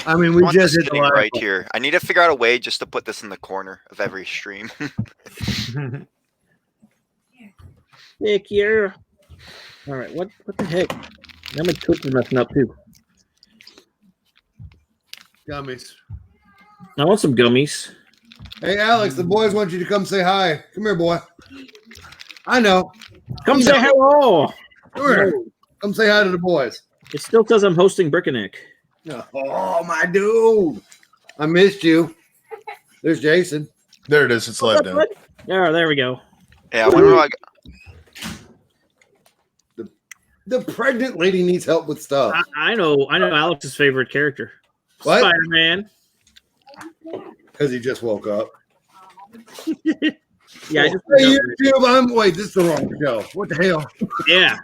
I mean, we just hit the sitting right here. I need to figure out a way just to put this in the corner of every stream. Heck yeah. All right, what the heck? Now my Twitch is messing up too. Gummies. I want some gummies. Hey, Alex, the boys want you to come say hi. Come here, boy. I know. Come say hello. Come here. Come say hi to the boys. It still says I'm hosting Brickanick. Oh, my dude. I missed you. There's Jason. There it is. It's live now. There we go. Yeah, I wonder what The pregnant lady needs help with stuff. I know Alex's favorite character. What? Spider-Man. Because he just woke up. Yeah, I just hey, YouTube, wait, this is the wrong show. What the hell? Yeah.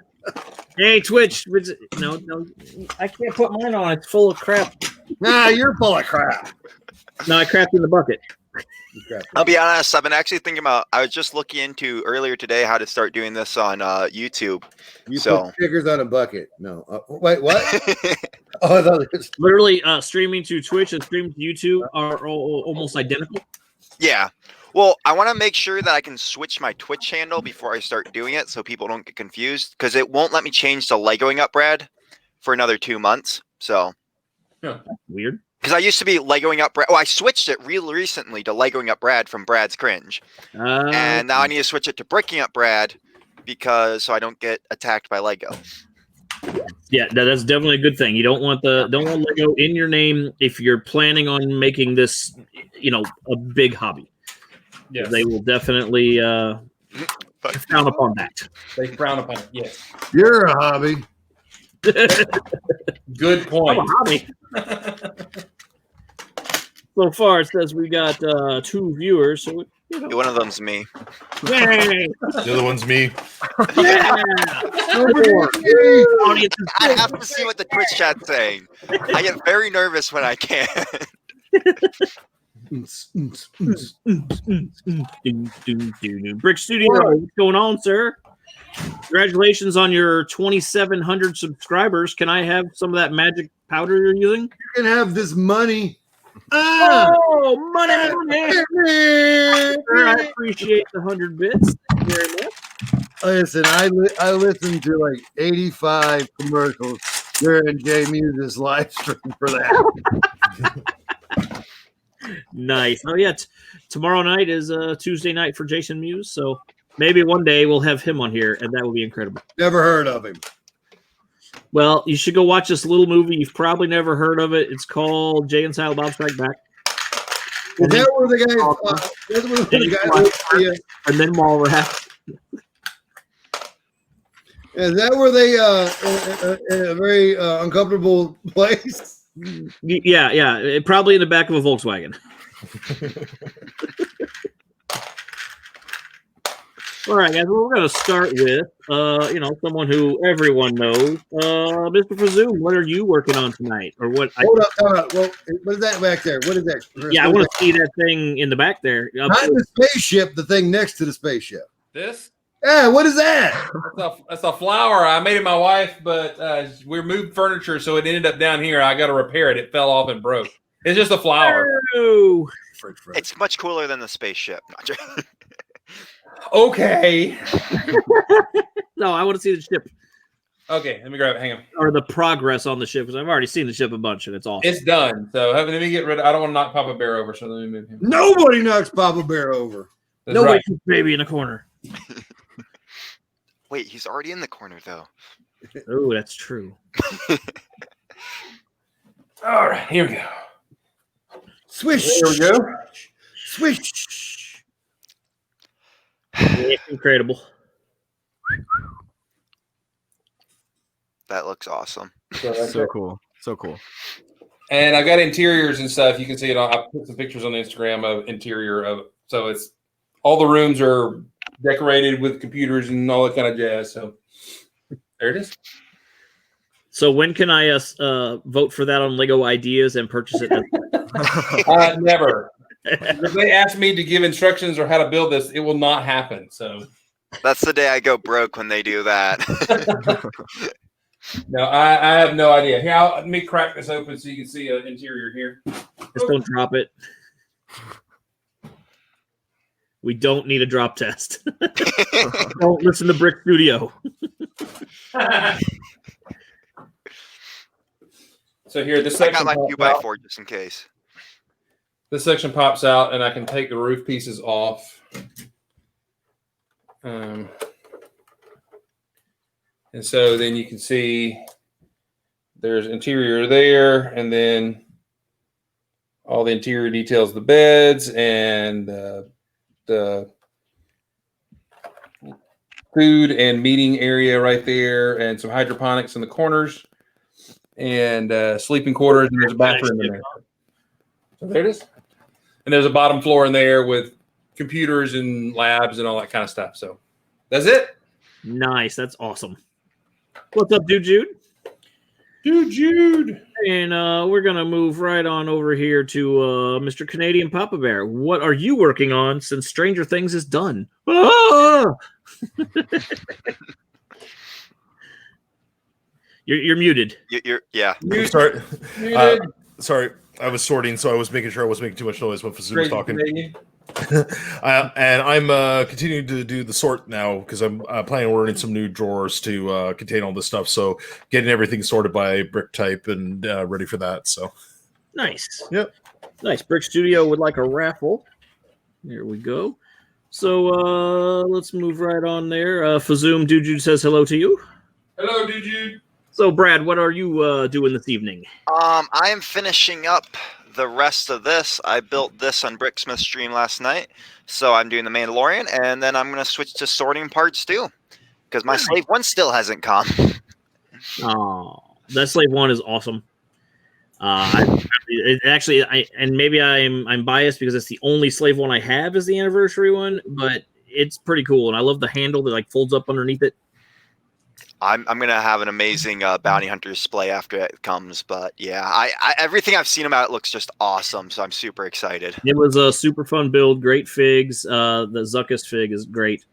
Hey, Twitch. No, I can't put mine on. It's full of crap. Nah, you're full of crap. No, I crapped in the bucket. I'll be honest, I've been actually thinking about, I was just looking into earlier today how to start doing this on YouTube. You put stickers on a bucket. No. Wait, what? Oh, I thought it was... Literally, streaming to Twitch and streaming to YouTube are almost identical. Yeah. Well, I want to make sure that I can switch my Twitch handle before I start doing it so people don't get confused, because it won't let me change to Legoing Up Brad for another 2 months. So. Yeah. Weird. Because I used to be Legoing Up Brad. Oh, I switched it real recently to Legoing Up Brad from Brad's Cringe. And now I need to switch it to Breaking Up Brad so I don't get attacked by Lego. Yeah, that's definitely a good thing. You don't want Lego in your name if you're planning on making this, a big hobby. Yes. They will definitely frown upon that. They frown upon it, yes. You're a hobby. Good point. I'm a hobby. So far, it says we got 2 viewers. So one of them's me. Yay! The other one's me. Yeah! I have to see what the Twitch chat's saying. I get very nervous when I can't. Brick Studio, what's going on, sir? Congratulations on your 2,700 subscribers. Can I have some of that magic powder you're using? You can have this money. Oh, money! Sir, I appreciate the 100 bits. Thank you very much. Listen, I listened to like 85 commercials during Jay Muse's live stream for that. Nice. Oh yeah, tomorrow night is Tuesday night for Jason Mewes, so maybe one day we'll have him on here, and that will be incredible. Never heard of him. Well, you should go watch this little movie. You've probably never heard of it. It's called Jay and Silent Bob Strike Back. Is that where the guy? And then Mallrats. Is that where they in a very uncomfortable place? Yeah. Probably in the back of a Volkswagen. All right, guys. Well, we're going to start with, someone who everyone knows, Mr. Presume. What are you working on tonight, or what? Hold up. Well, what is that back there? What is that? Yeah, I want to see that thing in the back there. Not the spaceship. The thing next to the spaceship. This? Yeah. What is that? That's a flower. I made it my wife, but we moved furniture, so it ended up down here. I got to repair it. It fell off and broke. It's just a flower. Oh. It's much cooler than the spaceship. Okay. No, I want to see the ship. Okay, let me grab it. Hang on. Or the progress on the ship, because I've already seen the ship a bunch, and it's awesome. It's done. So let me get rid of. I don't want to knock Papa Bear over, so let me move him. Nobody knocks Papa Bear over. That's Nobody right. puts baby in the corner. Wait, he's already in the corner, though. Oh, that's true. All right, here we go. Swish. There we go. Swish. Yeah, incredible. That looks awesome. So cool. So cool. And I've got interiors and stuff. You can see it. I put some pictures on Instagram of interior of. So it's all the rooms are decorated with computers and all that kind of jazz. So there it is. So when can I vote for that on Lego Ideas and purchase it? Never. If they ask me to give instructions or how to build this, it will not happen. So that's the day I go broke when they do that. No, I have no idea. Here, let me crack this open so you can see an interior here. Just don't drop it. We don't need a drop test. Don't listen to Brick Studio. So here, this I section got my pops 2x4 out. just in case. This section pops out, and I can take the roof pieces off. And so then you can see there's interior there, and then all the interior details of the beds and the food and meeting area right there, and some hydroponics in the corners, and sleeping quarters, and there's a bathroom in there. So there it is. And there's a bottom floor in there with computers and labs and all that kind of stuff. So that's it. Nice. That's awesome. What's up, Dude Jude? Dude Jude. And we're going to move right on over here to Mr. Canadian Papa Bear. What are you working on since Stranger Things is done? Ah! You're muted. Yeah. Sorry. Sorry. I was sorting, so I was making sure I wasn't making too much noise when Fazoom was talking. And I'm continuing to do the sort now because I'm planning on ordering some new drawers to contain all this stuff. So getting everything sorted by brick type and ready for that. So Nice. Yep. Nice. Brick Studio would like a raffle. There we go. So let's move right on there. Fazoom Dude says hello to you. Hello, Dude Jude. So Brad, what are you doing this evening? I am finishing up the rest of this. I built this on Bricksmith stream last night, so I'm doing the Mandalorian, and then I'm going to switch to sorting parts too, because my Slave 1 still hasn't come. Oh, that Slave 1 is awesome. I'm biased because it's the only Slave 1 I have is the anniversary one, but it's pretty cool, and I love the handle that like folds up underneath it. I'm gonna have an amazing bounty hunter display after it comes, but yeah, I everything I've seen about it looks just awesome, so I'm super excited. It was a super fun build, great figs. The Zuckus fig is great.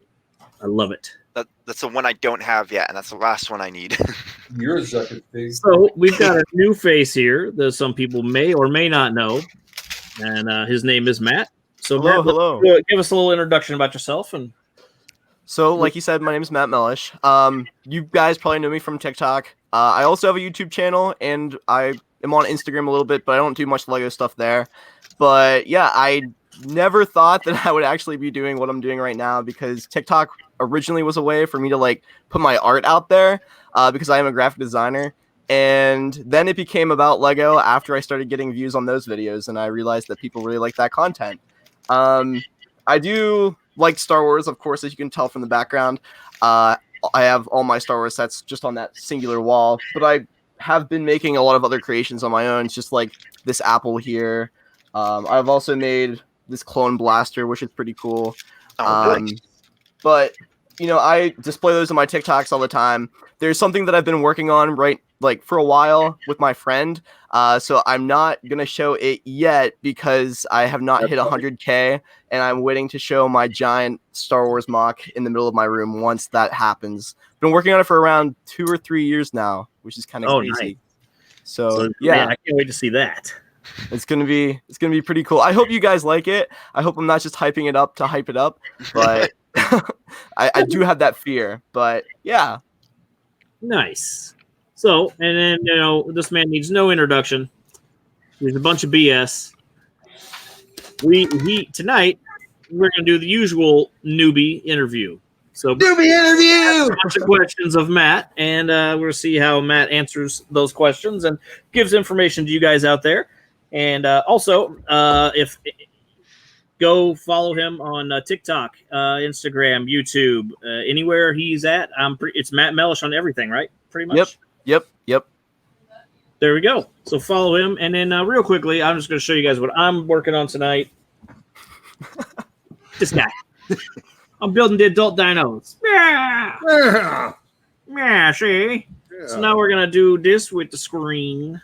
I love it. That's the one I don't have yet, and that's the last one I need. You're a Zucker pig. So we've got a new face here that some people may or may not know, and his name is Matt. So Matt, hello. Give us a little introduction about yourself. And So, like you said, my name is Matt Mellish. You guys probably know me from TikTok. I also have a YouTube channel, and I am on Instagram a little bit, but I don't do much Lego stuff there. But yeah, I never thought that I would actually be doing what I'm doing right now, because TikTok originally was a way for me to like put my art out there, because I am a graphic designer. And then it became about Lego after I started getting views on those videos, and I realized that people really like that content. I do like Star Wars, of course, as you can tell from the background. I have all my Star Wars sets just on that singular wall, but I have been making a lot of other creations on my own. It's just like this apple here. I've also made this clone blaster, which is pretty cool. But you know, I display those on my TikToks all the time. There's something that I've been working on for a while with my friend. So I'm not gonna show it yet because I have not hit 100K, and I'm waiting to show my giant Star Wars mock in the middle of my room once that happens. Been working on it for around 2 or 3 years now, which is kind of crazy. Nice. So yeah, I can't wait to see that. It's gonna be pretty cool. I hope you guys like it. I hope I'm not just hyping it up to hype it up, but I do have that fear. But yeah. Nice. So, and then, you know, this man needs no introduction. There's a bunch of BS. Tonight, we're going to do the usual newbie interview. So, Newbie interview! A bunch of questions of Matt, and we're going to see how Matt answers those questions and gives information to you guys out there. And also, if go follow him on TikTok, Instagram, YouTube, anywhere he's at. It's Matt Mellish on everything, right? Pretty much. Yep. There we go. So follow him, and then real quickly, I'm just going to show you guys what I'm working on tonight. This guy. I'm building the adult dinos. Yeah, see? Yeah. So now we're going to do this with the screen.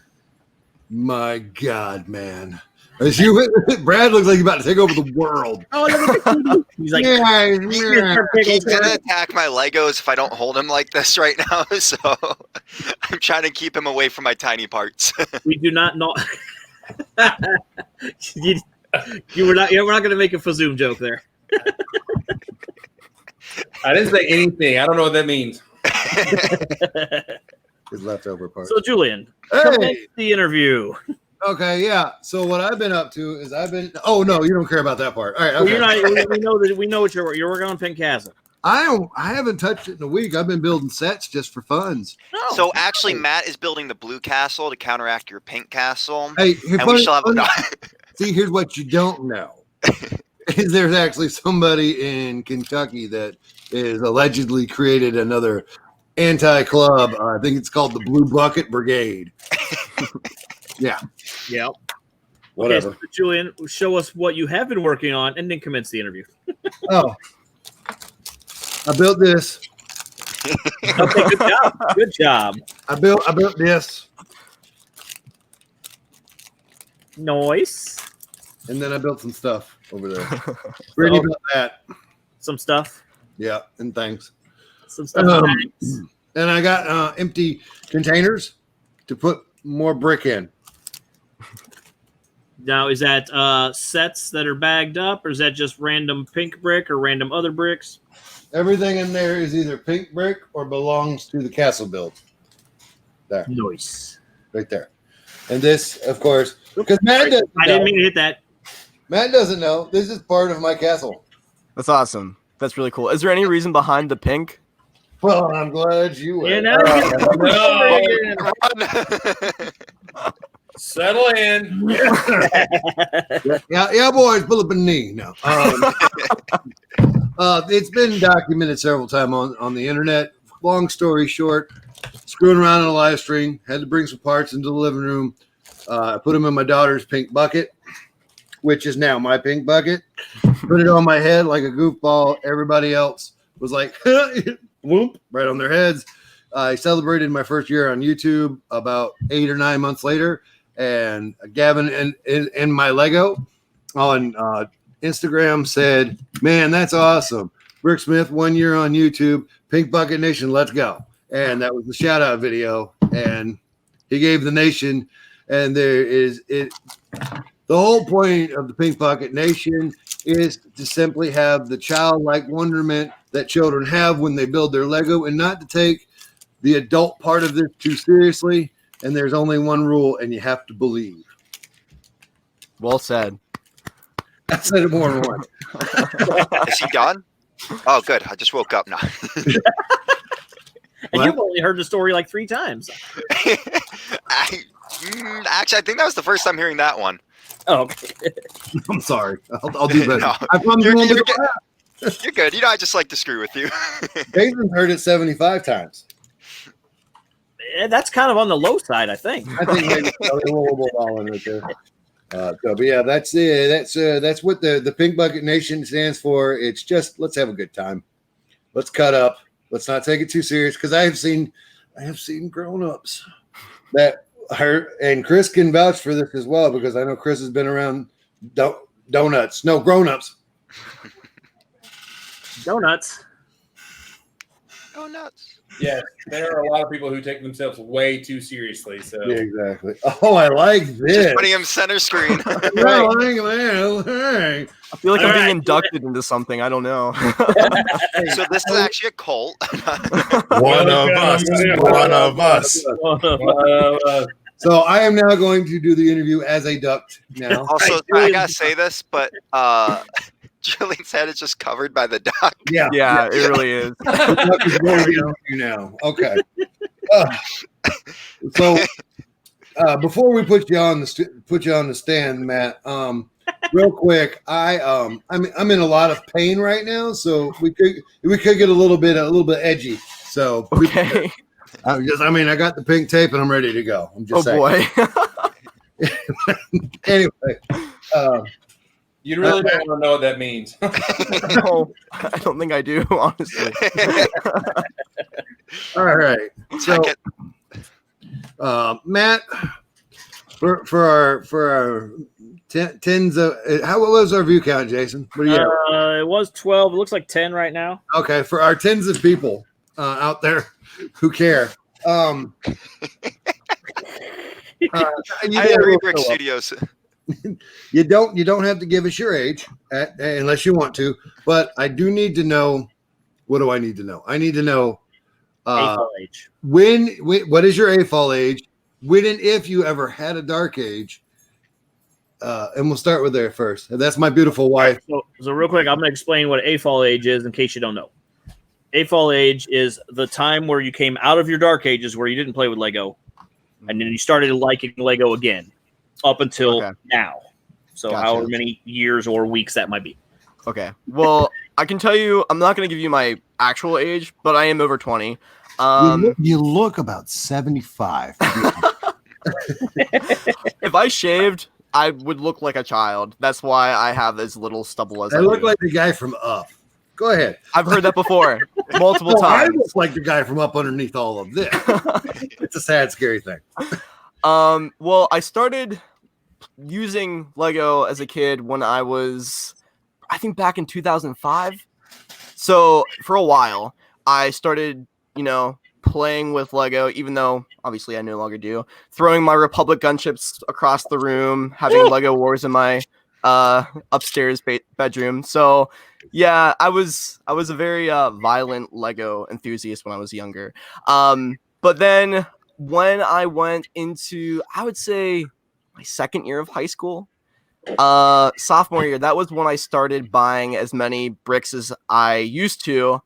My God, man. Brad looks like he's about to take over the world. Oh, look at the he's like, He's gonna attack my Legos if I don't hold him like this right now. So I'm trying to keep him away from my tiny parts. we do not know. We're not going to make a Fazoom joke there. I didn't say anything. I don't know what that means. His leftover part. So, Julian, Hey! the interview. Okay, yeah. So what I've been up to is Oh no, you don't care about that part. All right. Okay. We know what you're working on Pink Castle. I haven't touched it in a week. I've been building sets just for funs. Oh, So actually, Matt is building the blue castle to counteract your pink castle. Hey, And we still have see, here's what you don't know. Is there's actually somebody in Kentucky that is allegedly created another anti-club. I think it's called the Blue Bucket Brigade. Yeah. Yep. Whatever. Okay, so Julian, show us what you have been working on, and then commence the interview. Oh, I built this. Okay, good job. Good job. I built this, Nice. and then I built some stuff over there. Brittany built that. Some stuff. Yeah, and thanks. Some stuff. Nice. And I got empty containers to put more brick in. Now, is that sets that are bagged up, or is that just random pink brick or random other bricks? Everything in there is either pink brick or belongs to the castle build. There, Nice. right there. And this, of course, because Matt doesn't I didn't know. mean to hit that. Matt doesn't know. This is part of my castle. That's awesome. That's really cool. Is there any reason behind the pink? Well, I'm glad you went. Yeah, Settle in. Yeah, boys, pull up a knee. No. It's been documented several times on the internet. Long story short, screwing around in a live stream, had to bring some parts into the living room. Put them in my daughter's pink bucket, which is now my pink bucket. Put it on my head like a goofball. Everybody else was like, whoop, right on their heads. I celebrated my first year on YouTube about 8 or 9 months later. And Gavin and my Lego on Instagram said, man, that's awesome. Brick Smith, 1 year on YouTube, Pink Bucket Nation, let's go. And that was the shout out video. And he gave the nation. And the whole point of the Pink Bucket Nation is to simply have the childlike wonderment that children have when they build their Lego, and not to take the adult part of this too seriously. And there's only one rule, and you have to believe. Well said. I said it more than once. Is he gone? Oh, good. I just woke up now. And you've only heard the story like 3 times. Actually, I think that was the first time hearing that one. Oh, okay. I'm sorry. I'll do better. No, I promise you're, you won't you're, be good. You're good. You know, I just like to screw with you. Jason's heard it 75 times. That's kind of on the low side, I think. I think maybe a little ball in right there. But yeah, that's it. That's what the Pink Bucket Nation stands for. It's just, let's have a good time. Let's cut up. Let's not take it too serious, because I have seen grown-ups that hurt, and Chris can vouch for this as well, because I know Chris has been around grown-ups. Donuts. Oh, nuts. Yes, there are a lot of people who take themselves way too seriously. So Yeah, exactly. Oh, I like this. Just putting him center screen. No, hey. I feel like I'm All being right. inducted into something. I don't know. So this is actually a cult. One of us. One of us. So I am now going to do the interview as a duct now. Also, I gotta say this, but Julian's head is just covered by the duck. Yeah. Yeah, it really is. The duck is going to be on you now. Okay. So before we put you on the stand, Matt, real quick, I'm in a lot of pain right now, so we could get a little bit edgy. So Okay. I got the pink tape and I'm ready to go. I'm just saying. Boy. Anyway, you really don't want to know what that means. No, I don't think I do, honestly. all right. So, Matt, for our tens of what was our view count, Jason? What do you have? It was 12. It looks like 10 right now. Okay, for our tens of people out there who care. You Brick Studios. You don't have to give us your age unless you want to, but I do need to know. What do I need to know? I need to know AFOL age. What is your AFOL age? When and if you ever had a dark age. And we'll start with there first. That's my beautiful wife. So real quick, I'm going to explain what AFOL age is in case you don't know. AFOL age is the time where you came out of your dark ages where you didn't play with Lego, and then you started liking Lego again up until now. So Gotcha. however many years or weeks that might be. Okay. Well, I can tell you, I'm not going to give you my actual age, but I am over 20. You look about 75. If I shaved, I would look like a child. That's why I have as little stubble as I look do. like the guy from Up. Go ahead. I've heard that before multiple times. I look like the guy from Up underneath all of this. It's a sad, scary thing. Well, I started using Lego as a kid when I was, I think, back in 2005. So for a while, I started, playing with Lego, even though obviously I no longer do. Throwing my Republic gunships across the room, having Lego Wars in my upstairs bedroom. So yeah, I was a very violent Lego enthusiast when I was younger. But then when I went into, I would say, my second year of high school, sophomore year, that was when I started buying as many bricks as I used to.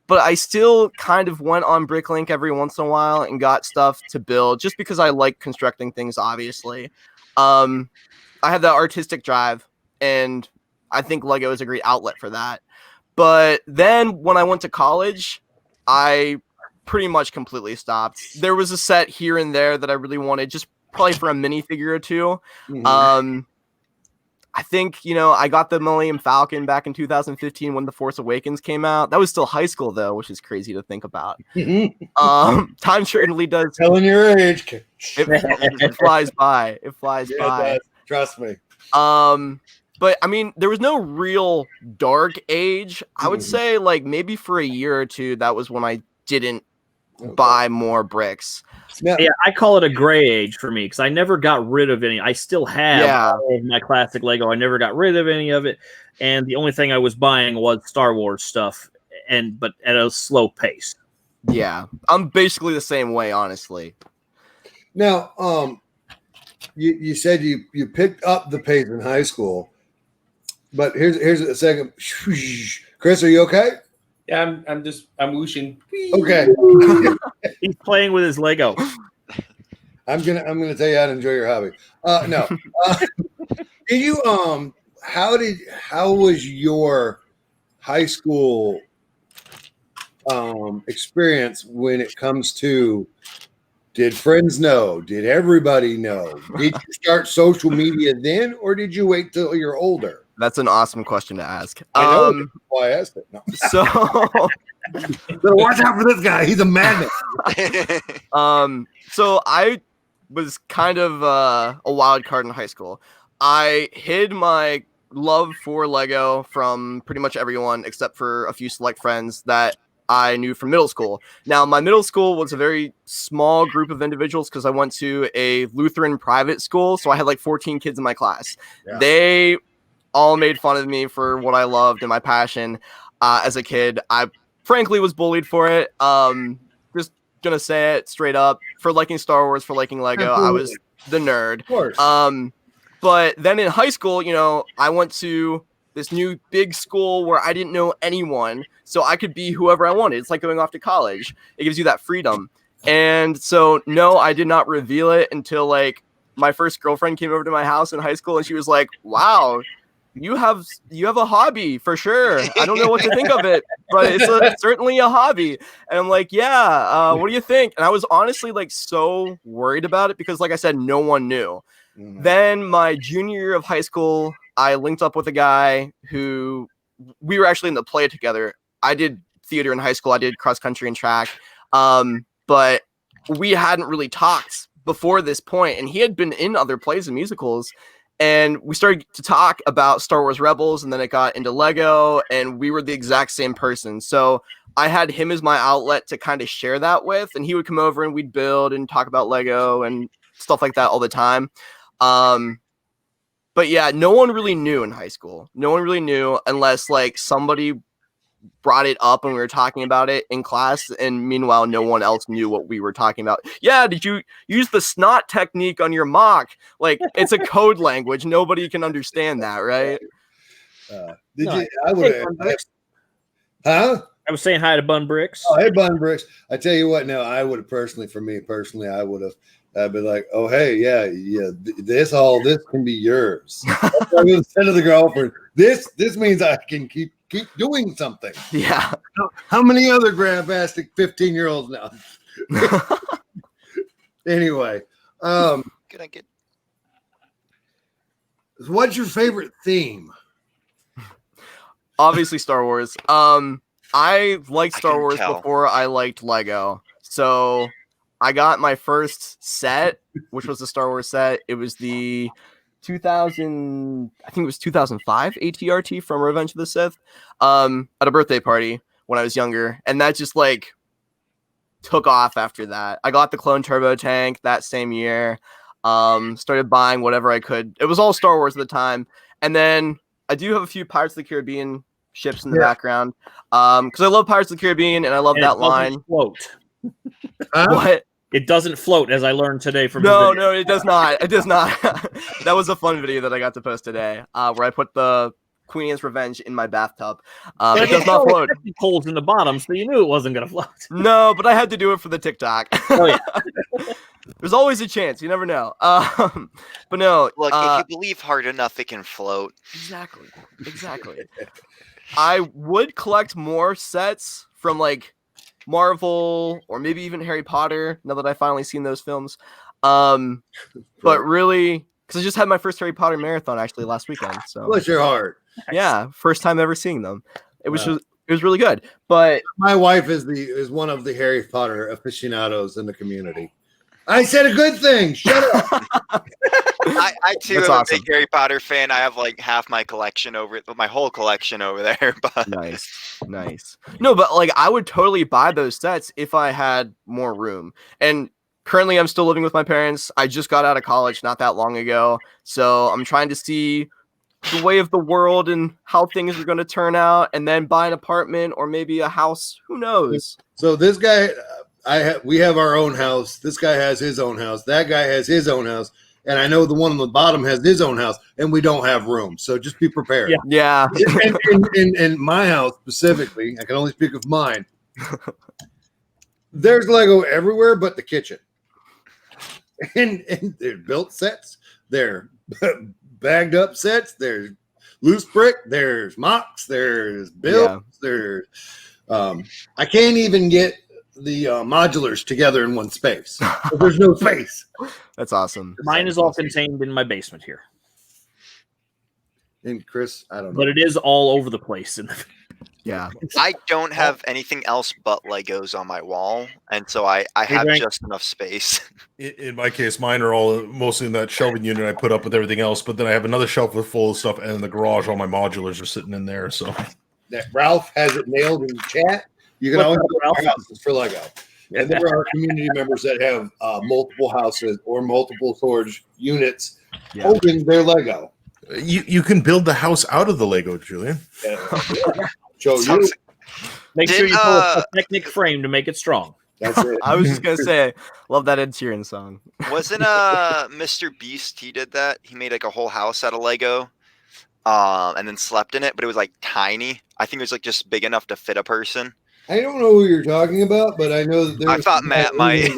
But I still kind of went on Bricklink every once in a while and got stuff to build just because I like constructing things, obviously. I had that artistic drive, and I think Lego is a great outlet for that. But then when I went to college, I pretty much completely stopped. There was a set here and there that I really wanted, just probably for a minifigure or two. Mm-hmm. I think, I got the Millennium Falcon back in 2015 when The Force Awakens came out. That was still high school, though, which is crazy to think about. Time certainly does. Telling your age. It flies by. It flies by. It does. Trust me. But, I mean, there was no real dark age. I would say, maybe for a year or two, that was when I didn't buy more bricks. Yeah, I call it a gray age for me because I never got rid of any. I still have all of my classic Lego. I never got rid of any of it, and the only thing I was buying was Star Wars stuff, but at a slow pace. Yeah, I'm basically the same way, honestly. Now, you said you picked up the pace in high school, but here's a second. Chris, are you okay? Yeah, I'm whooshing. Okay. He's playing with his Lego. I'm gonna tell you how to enjoy your hobby. No. Did you how was your high school experience when it comes to, did friends know? Did everybody know? Did you start social media then, or did you wait till you're older? That's an awesome question to ask. I know. That's why I asked it. No. So watch out for this guy. He's a magnet. So I was kind of a wild card in high school. I hid my love for Lego from pretty much everyone except for a few select friends that I knew from middle school. Now, my middle school was a very small group of individuals because I went to a Lutheran private school. So I had 14 kids in my class. Yeah. They all made fun of me for what I loved and my passion as a kid. I frankly was bullied for it. Just gonna say it straight up. For liking Star Wars, for liking Lego, I was the nerd. Of course. But then in high school, I went to this new big school where I didn't know anyone, so I could be whoever I wanted. It's like going off to college. It gives you that freedom. And so, no, I did not reveal it until my first girlfriend came over to my house in high school, and she was like, "Wow, you have a hobby for sure. I don't know what to think of it, but it's certainly a hobby." And I'm like, "Yeah, what do you think?" And I was honestly so worried about it because, like I said, no one knew. Mm-hmm. Then my junior year of high school, I linked up with a guy who we were actually in the play together. I did theater in high school. I did cross country and track, but we hadn't really talked before this point, and he had been in other plays and musicals. And we started to talk about Star Wars Rebels, and then it got into Lego, and we were the exact same person. So I had him as my outlet to kind of share that with, and he would come over and we'd build and talk about Lego and stuff like that all the time. But yeah, no one really knew in high school. No one really knew unless like somebody brought it up and we were talking about it in class, and meanwhile no one else knew what we were talking about. Yeah, did you use the snot technique on your mock? Like, it's a code language, nobody can understand that, right? Did No, you? I would have. Huh? I was saying hi to Bun Bricks. Oh, hey, Bun Bricks. I tell you what. Now, I would have personally, I would have. I'd be like, oh, hey, yeah. This can be yours. I would have said to the girlfriend, this means I can keep doing something. Yeah. How many other grabastic 15-year-olds now? Anyway, Can I get? what's your favorite theme? Obviously Star Wars. I liked Star Wars tell. before I liked Lego. So I got my first set, which was the Star Wars set. It was the 2005 ATRT from Revenge of the Sith, at a birthday party when I was younger, and that just like took off after that. I got the clone turbo tank that same year. Started buying whatever I could. It was all Star Wars at the time, and then I do have a few Pirates of the Caribbean ships in the background, because I love Pirates of the Caribbean and I love that line. Float. What? It doesn't float, as I learned today from No, it does not. It does not. That was a fun video that I got to post today, where I put the Queen Anne's Revenge in my bathtub. It does not float. Holes in the bottom, so you knew it wasn't going to float. No, but I had to do it for the TikTok. Oh, yeah. There's always a chance. You never know. But no. Look, if you believe hard enough, it can float. Exactly. I would collect more sets from like Marvel or maybe even Harry Potter now that I've finally seen those films. But really, because I just had my first Harry Potter marathon actually last weekend. So Bless your heart. yeah, first time ever seeing them. It was it was really good. But My wife is one of the Harry Potter aficionados in the community. I said a good thing. Shut up. I too That's am awesome. a big Harry Potter fan. I have like half my collection my whole collection over there. But nice. No, but like I would totally buy those sets if I had more room. And currently I'm still living with my parents. I just got out of college not that long ago. So I'm trying to see the way of the world and how things are going to turn out, and then buy an apartment or maybe a house. Who knows? So this guy, we have our own house. This guy has his own house. That guy has his own house. And I know the one on the bottom has his own house, and we don't have room. So just be prepared. Yeah. In my house specifically, I can only speak of mine. There's Lego everywhere but the kitchen. And they're built sets. They're bagged up sets. There's loose brick. There's mocks. There's built. There's I can't even get the modulars together in one space. There's no space. That's awesome. Mine is all contained in my basement here. And Chris, I don't know. But it is all over the place. Yeah. I don't have anything else but Legos on my wall, and so I have just enough space. In my case, mine are all mostly in that shelving unit I put up with everything else, but then I have another shelf full of stuff, and in the garage, all my modulars are sitting in there. So that Ralph has it nailed in the chat. You can always go to our houses for Lego. And there are community members that have multiple houses or multiple storage units holding their Lego. You can build the house out of the Lego, Julian. Show you. Make sure you pull a Technic frame to make it strong. That's it. I was just gonna say, love that Ed Sheeran song. Wasn't Mr. Beast? He did that. He made like a whole house out of Lego, and then slept in it. But it was like tiny. I think it was like just big enough to fit a person. I don't know who you're talking about, but I know that I thought Matt might.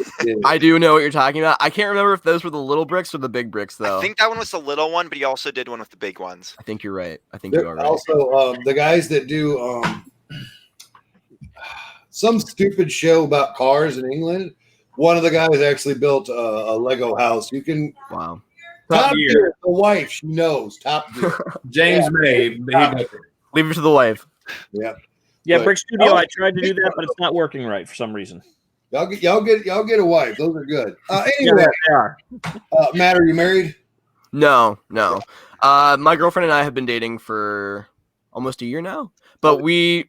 I do know what you're talking about. I can't remember if those were the little bricks or the big bricks, though. I think that one was the little one, but he also did one with the big ones. I think you're right. I think you are right. Also, the guys that do some stupid show about cars in England, one of the guys actually built a Lego house. You can Wow. top tier. The wife, she knows. Top tier. James May. Leave it to the wife. Yeah. Yeah, But- Brick Studio, I tried to do that, but it's not working right for some reason. Y'all get a wife. Those are good. Anyway, they are. Matt, are you married? No. My girlfriend and I have been dating for almost a year now, but we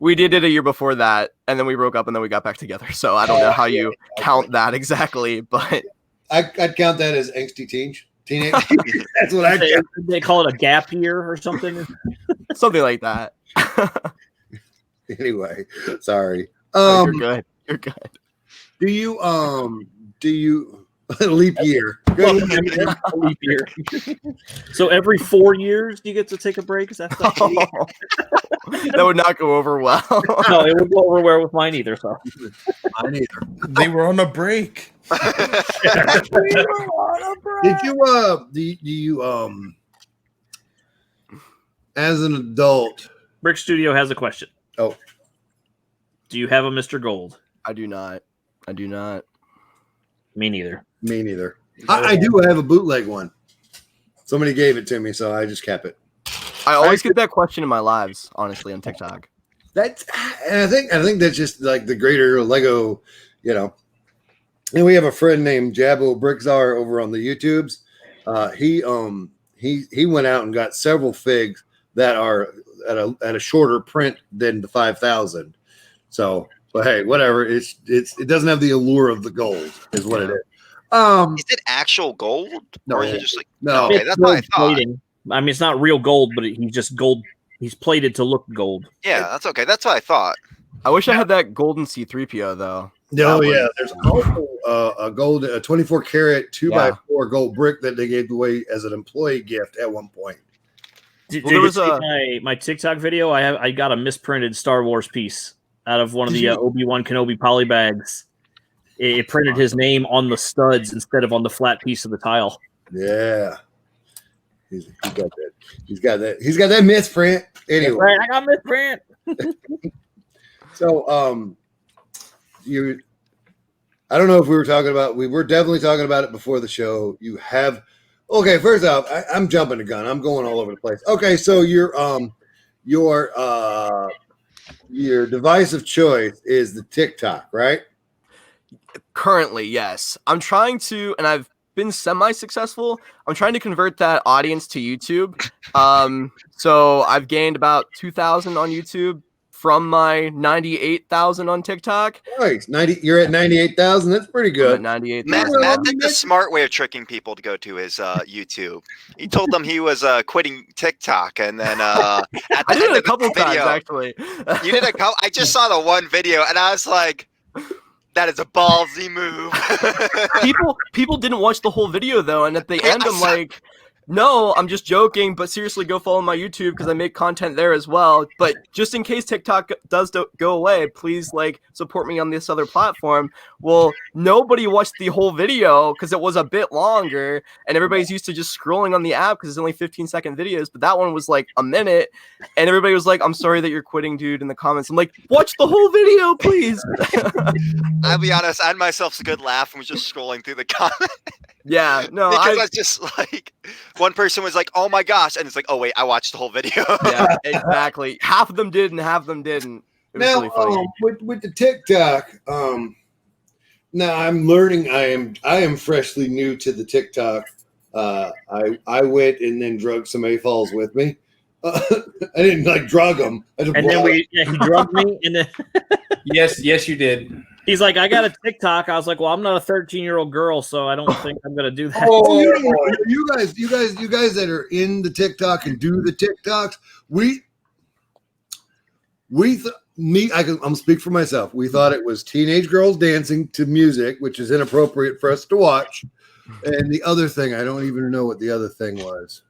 did it a year before that, and then we broke up, and then we got back together. So I don't know how you count that exactly, but I'd count that as angsty teenage. That's what I count. They call it a gap year or something. something like that. Anyway, sorry. You're good. You're good. Do you leap year? Good. A leap year. So every 4 years you get to take a break? Is that That would not go over well. No, it would go over well with mine either. So Mine either. They were on a break. Did you as an adult? Brick Studio has a question. Oh, do you have a Mr. Gold? I do not. Me neither. me neither. I do have a bootleg one. Somebody gave it to me, so I just kept it. I always get that question in my lives, honestly, on TikTok. And I think that's just like the greater Lego, And we have a friend named Jabbo Brickzar over on the YouTubes. He went out and got several figs that are at a shorter print than the 5,000. So, but hey, whatever. It doesn't have the allure of the gold, is what it is. Is it actual gold? No. Or is it just like No. Okay, that's what I thought. Plating. I mean, it's not real gold, but he's just gold. He's plated to look gold. Yeah, that's okay. That's what I thought. I wish I had that golden C3PO though. No, yeah. There's also a gold, a 24 karat 2x4 gold brick that they gave away as an employee gift at one point. Did Well, you there see was my TikTok video? I got a misprinted Star Wars piece out of one of the Obi-Wan Kenobi poly bags. It printed his name on the studs instead of on the flat piece of the tile. Yeah. He's got that. He's got that misprint. Anyway. Right, I got misprint. So I don't know if we were definitely talking about it before the show. First off, I'm jumping the gun. I'm going all over the place. Okay, so your device of choice is the TikTok, right? Currently, yes. I'm trying to, and I've been semi-successful. I'm trying to convert that audience to YouTube. So I've gained about 2,000 on YouTube from my 98,000 on TikTok. Nice. You're at 98,000. That's pretty good. 98,000. Matt did the smart way of tricking people to go to his YouTube. He told them he was quitting TikTok, and then at the I did end it a of the couple times video, actually. You did a couple. I just saw the one video, and I was like, "That is a ballsy move." people didn't watch the whole video though, and at the end I'm like, no, I'm just joking, but seriously, go follow my YouTube because I make content there as well. But just in case TikTok does go away, please support me on this other platform. Well, nobody watched the whole video because it was a bit longer, and everybody's used to just scrolling on the app because it's only 15-second videos. But that one was like a minute, and everybody was like, "I'm sorry that you're quitting, dude." In the comments, I'm like, "Watch the whole video, please." I'll be honest, I had myself a good laugh and was just scrolling through the comments. Yeah, no, because I was just like, one person was like, "Oh my gosh," and it's like, "Oh wait, I watched the whole video." Yeah, exactly. Half of them did, and half of them didn't. It was Now, really funny. with the TikTok, now I'm learning. I am freshly new to the TikTok. I went and then drug some A-falls with me. I didn't drug them. And then he drugged me, and then Yes, you did. he's like, "I got a TikTok." I was like, "Well, I'm not a 13-year-old girl, so I don't think I'm gonna do that." Oh, you guys that are in the TikTok and do the TikToks, I'm speak for myself. We thought it was teenage girls dancing to music, which is inappropriate for us to watch. And the other thing, I don't even know what the other thing was.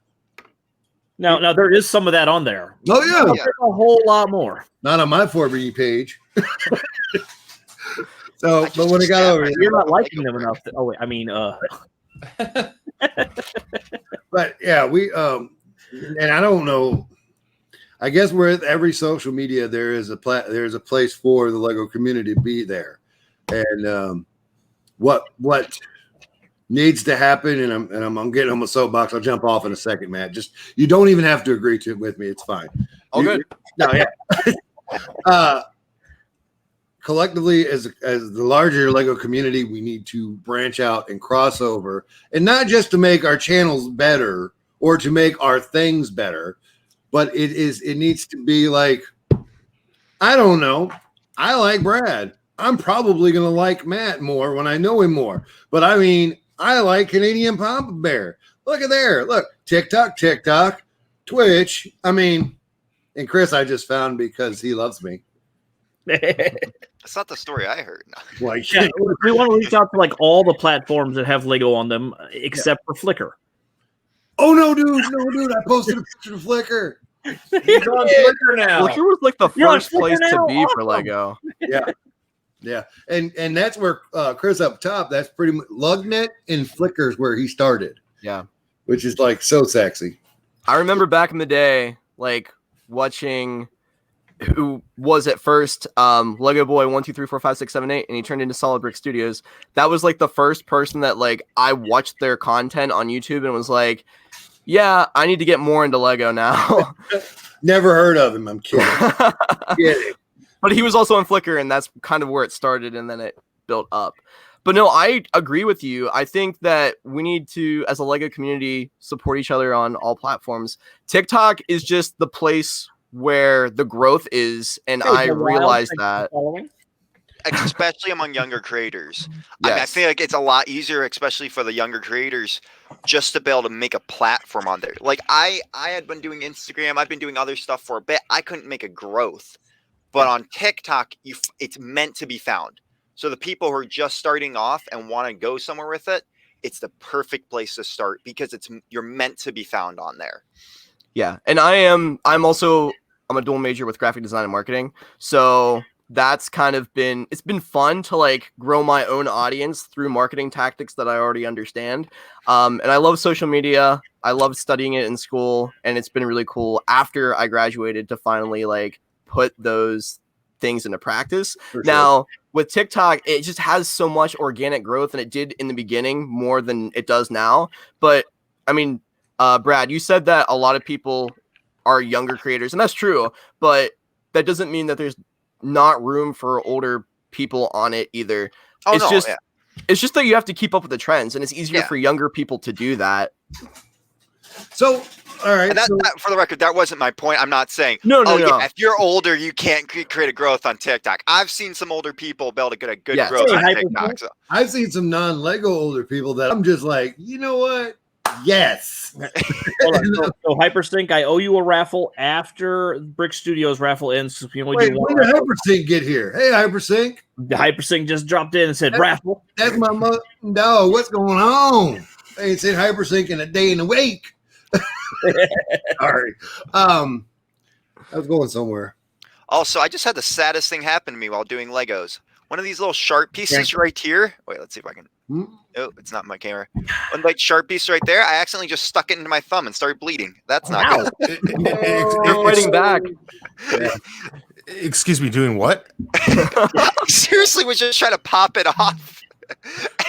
Now there is some of that on there. Oh yeah, There's a whole lot more. not on my 4B page. So, but when it got over, You're not liking them enough. Oh wait, I mean, but yeah, we and I don't know. I guess with every social media, there is a place for the Lego community to be there, and what needs to happen. And I'm getting on my soapbox. I'll jump off in a second, Matt. Just you don't even have to agree to it with me. It's fine. All good. No, yeah. collectively as the larger Lego community, we need to branch out and cross over, and not just to make our channels better or to make our things better, but it needs to be like, I don't know. I like Brad. I'm probably going to like Matt more when I know him more. But I mean, I like Canadian Papa Bear. Look at there. Look, TikTok, Twitch. I mean, and Chris, I just found because he loves me. That's not the story I heard. No. Like, Yeah, we want to reach out to like all the platforms that have Lego on them, except for Flickr. oh no, dude! I posted a picture of Flickr. He's on Flickr now. Flickr was like the You're on first place Flickr to now? be for Awesome. Lego. Yeah, and that's where Chris up top. That's pretty much Lugnet and Flickr is where he started. Yeah, which is like so sexy. I remember back in the day, like watching who was at first Lego Boy 1 2 3 4 5 6 7 8, and he turned into Solid Brick Studios. That was like the first person that like I watched their content on YouTube and was like, yeah, I need to get more into Lego now. Never heard of him. I'm kidding. Kidding. But he was also on Flickr, and that's kind of where it started, and then it built up. But no, I agree with you. I think that we need to, as a Lego community, support each other on all platforms. TikTok is just the place where the growth is, and I realized that. Especially among younger creators. I mean, I Yes. feel like it's a lot easier, especially for the younger creators, just to be able to make a platform on there. Like I had been doing Instagram, I've been doing other stuff for a bit. I couldn't make a growth, but on TikTok, it's meant to be found. So the people who are just starting off and want to go somewhere with it, it's the perfect place to start because you're meant to be found on there. Yeah, and I'm a dual major with graphic design and marketing, so that's kind of it's been fun to like grow my own audience through marketing tactics that I already understand. And I love social media. I love studying it in school, and it's been really cool after I graduated to finally like put those things into practice. For sure. Now with TikTok, it just has so much organic growth, and it did in the beginning more than it does now. But I mean, Brad, you said that a lot of people are younger creators, and that's true, but that doesn't mean that there's not room for older people on it either. Oh, It's just that you have to keep up with the trends, and it's easier Yeah. for younger people to do that. So, all right. And that, so- for the record, that wasn't my point. I'm not saying, No. yeah, if you're older, you can't create a growth on TikTok. I've seen some older people be able to get a good Yes. growth Hey, on Hyper TikTok. Punk. So. I've seen some non-Lego older people that I'm just like, you know what? Yes. Hold on. So Hypersync, I owe you a raffle after Brick Studios raffle ends. So we only Wait, do one when did raffle. Hypersync get here? Hey, Hypersync. The Hypersync just dropped in and said raffle. That's my mother. Dog, what's going on? I ain't seen Hypersync in a day and a week. Sorry. I was going somewhere. Also, I just had the saddest thing happen to me while doing Legos. One of these little sharp pieces right here. Wait, let's see if I can. Hmm? Oh, it's not my camera. One like sharp piece right there. I accidentally just stuck it into my thumb and started bleeding. That's not good. You're fighting back. Excuse me, doing what? I seriously was just trying to pop it off.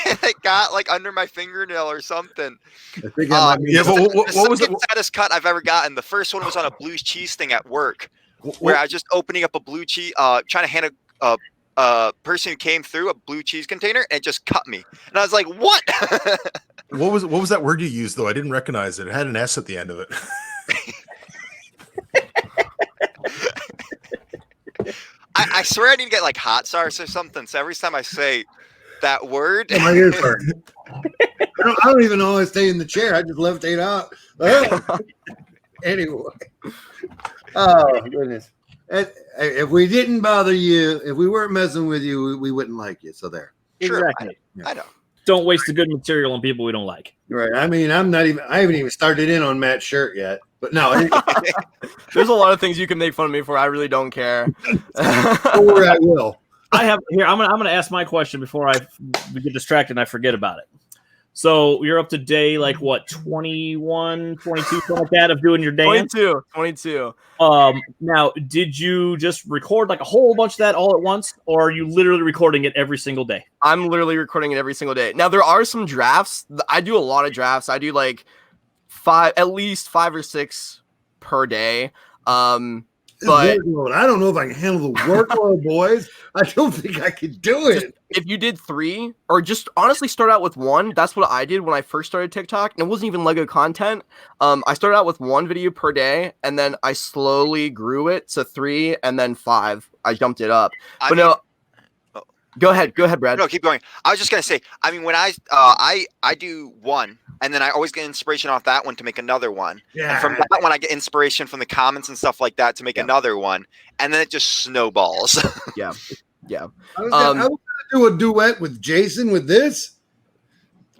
And it got like under my fingernail or something. I think I might be. Yeah, but The what was it? second saddest cut I've ever gotten. The first one was on a blue cheese thing at work, where I was just opening up a blue cheese, trying to hand a person who came through a blue cheese container, and it just cut me. And I was like, "What?" What was that word you used though? I didn't recognize it. It had an S at the end of it. I swear I need to get like hot sauce or something. So every time I say that word, My ears hurt. I don't even know I stay in the chair. I just levitate out. Anyway. Oh, goodness. If we didn't bother you, if we weren't messing with you, we wouldn't like you. So there. Sure, Exactly. I know. Don't waste the good material on people we don't like. Right. I mean, I haven't even started in on Matt's shirt yet. But no, There's a lot of things you can make fun of me for. I really don't care. don't worry, I will. I have here. I'm gonna ask my question before we get distracted and I forget about it. So you're up to day like what 21, 22, something like that of doing your dance. 22. Now, did you just record like a whole bunch of that all at once, or are you literally recording it every single day? I'm literally recording it every single day. Now there are some drafts. I do a lot of drafts. I do like at least 5 or 6 per day. But workload. I don't know if I can handle the workload, boys. I don't think I could do it. if you did 3, or just honestly start out with 1, that's what I did when I first started TikTok, and it wasn't even Lego content. I started out with 1 video per day, and then I slowly grew it to 3, and then 5. I jumped it up. Go ahead, Brad. No, keep going. I was just gonna say. I mean, when I do 1, and then I always get inspiration off that one to make another one. Yeah. And from that one, I get inspiration from the comments and stuff like that to make another one, and then it just snowballs. Yeah. I was gonna do a duet with Jason with this,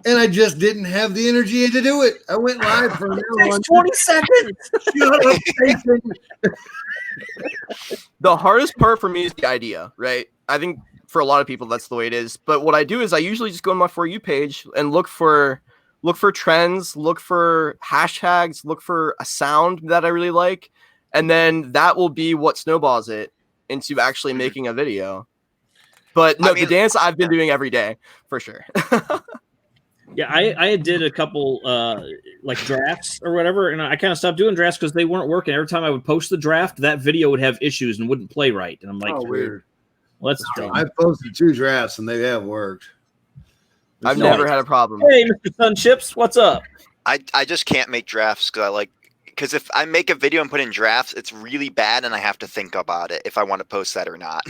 and I just didn't have the energy to do it. I went live for It takes 20 seconds. Shut up, Jason. The hardest part for me is the idea, right? I think for a lot of people that's the way it is. But what I do is I usually just go on my For You page and look for trends, look for hashtags, look for a sound that I really like, and then that will be what snowballs it into actually making a video. But no, the dance I've been doing every day for sure. Yeah, I did a couple like drafts or whatever, and I kind of stopped doing drafts because they weren't working. Every time I would post the draft, that video would have issues and wouldn't play right. And I'm like, oh, weird. Well, that's dumb. I've posted 2 drafts and they have worked. I've never had a problem. Hey, Mr. Sun Chips, what's up? I just can't make drafts because if I make a video and put in drafts, it's really bad, and I have to think about it if I want to post that or not.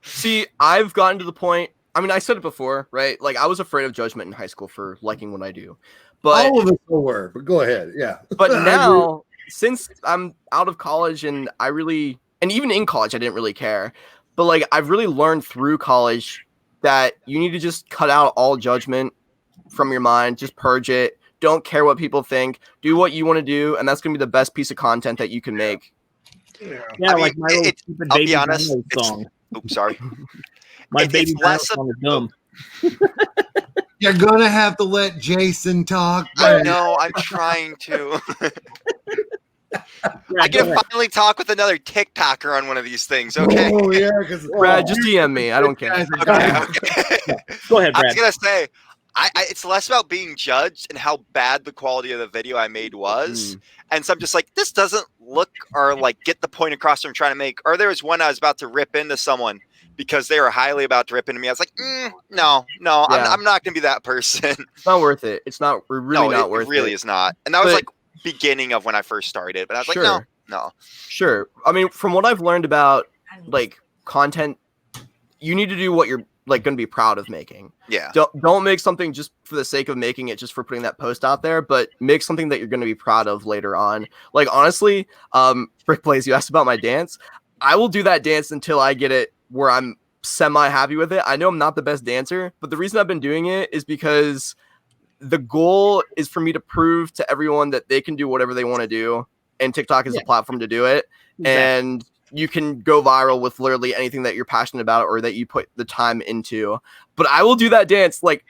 See, I've gotten to the point. I mean, I said it before, right? Like, I was afraid of judgment in high school for liking what I do. But all of us were. But go ahead, yeah. But now, since I'm out of college, and even in college, I didn't really care. But like, I've really learned through college that you need to just cut out all judgment from your mind. Just purge it. Don't care what people think. Do what you want to do, and that's gonna be the best piece of content that you can make. Yeah, I like mean, my little stupid Baby be honest, Dino song. Oops, sorry. My Baby Dino less song is dumb. You're gonna have to let Jason talk. I know. I'm trying to. I can finally talk with another TikToker on one of these things. Okay. Oh yeah, because Brad, just DM me. I don't care. Okay. Go ahead, Brad. I was gonna say, it's less about being judged and how bad the quality of the video I made was, and so I'm just like, this doesn't look or like get the point across I'm trying to make. Or there was one I was about to rip into someone because they were highly about to rip into me. I was like, no, I'm not gonna be that person. It's not worth it. It's not really not worth it. It really is not. And that was like beginning of when I first started, but I was like, no. Sure. I mean, from what I've learned about like content, you need to do what you're like going to be proud of making. Yeah. Don't make something just for the sake of making it, just for putting that post out there, but make something that you're going to be proud of later on. Like, honestly, Brick Blaze, you asked about my dance. I will do that dance until I get it where I'm semi happy with it. I know I'm not the best dancer, but the reason I've been doing it is because the goal is for me to prove to everyone that they can do whatever they want to do, and TikTok is a platform to do it. Exactly. And you can go viral with literally anything that you're passionate about or that you put the time into. But I will do that dance like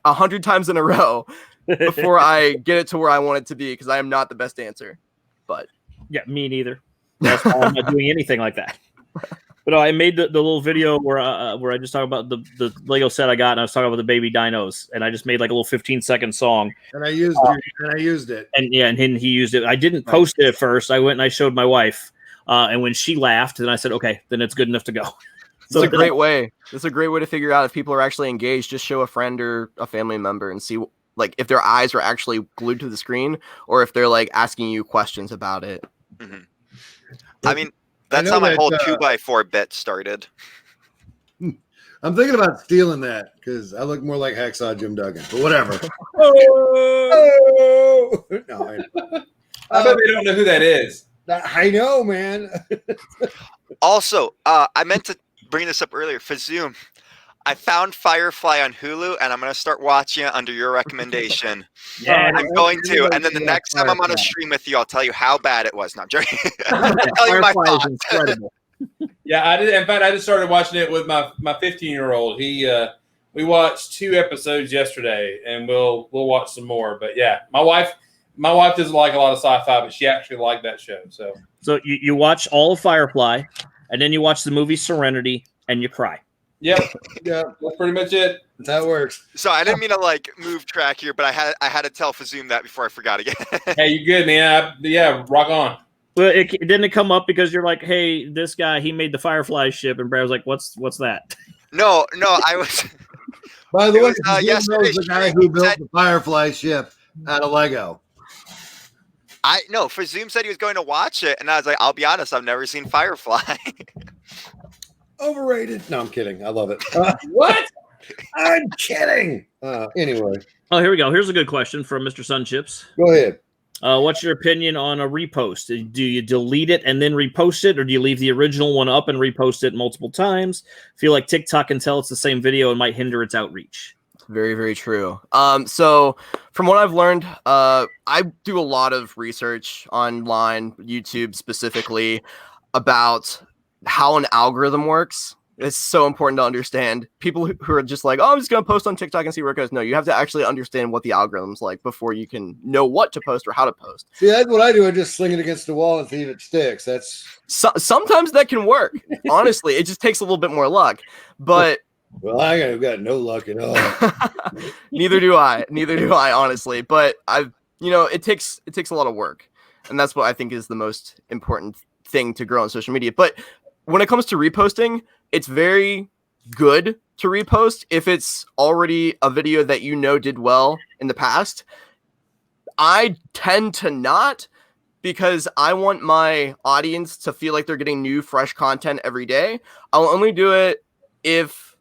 100 times in a row before I get it to where I want it to be, because I am not the best dancer. But yeah, me neither. That's why I'm not doing anything like that. But I made the little video where I just talk about the Lego set I got, and I was talking about the baby dinos, and I just made like a little 15-second song. And I used it. And yeah, and he used it. I didn't post it at first. I went and I showed my wife, and when she laughed, then I said, okay, then it's good enough to go. So it's a great way. It's a great way to figure out if people are actually engaged. Just show a friend or a family member and see like if their eyes are actually glued to the screen or if they're like asking you questions about it. Mm-hmm. I mean, that's how my whole 2x4 bit started. I'm thinking about stealing that because I look more like Hacksaw Jim Duggan, but whatever. No, I bet they don't know who that is. I know, man. Also, I meant to bring this up earlier. For Zoom, I found Firefly on Hulu, and I'm going to start watching it under your recommendation. Yeah, I'm going to. And then the next time I'm on a stream with you, I'll tell you how bad it was. No, I'm joking. I'll tell you my thoughts. Incredible. Yeah, I did. In fact, I just started watching it with my 15-year-old. We watched 2 episodes yesterday, and we'll watch some more. But yeah, my wife doesn't like a lot of sci-fi, but she actually liked that show. So you watch all of Firefly, and then you watch the movie Serenity, and you cry. Yep. Yeah, that's pretty much it. That's how it works. So I didn't mean to like move track here, but I had to tell Fazoom that before I forgot again. Hey, you good, man? Yeah, rock on. Well, it didn't come up because you're like, hey, this guy, he made the Firefly ship, and Brad was like, what's that? No, I was. By the It way, was, Zoom knows yesterday's the guy stream, who he built said- the Firefly ship out of Lego. For Zoom said he was going to watch it, and I was like, I'll be honest, I've never seen Firefly. Overrated. No, I'm kidding. I love it. What? I'm kidding. Anyway, Oh, here we go. Here's a good question from Mr. Sunchips. go ahead. What's your opinion on a repost? Do you delete it and then repost it, or do you leave the original one up and repost it multiple times? Feel like TikTok can tell it's the same video and might hinder its outreach. Very, very true. So from what I've learned, I do a lot of research online, YouTube specifically, about how an algorithm works. It's so important to understand. People who are just like, oh, I'm just going to post on TikTok and see where it goes. No, you have to actually understand what the algorithm's like before you can know what to post or how to post. See, that's what I do. I just sling it against the wall and see if it sticks. That's Sometimes that can work. Honestly, it just takes a little bit more luck. But well, I have got no luck at all. Neither do I, honestly. But it takes a lot of work. And that's what I think is the most important thing to grow on social media. But when it comes to reposting, it's very good to repost if it's already a video that did well in the past. I tend to not, because I want my audience to feel like they're getting new, fresh content every day. I'll only do it if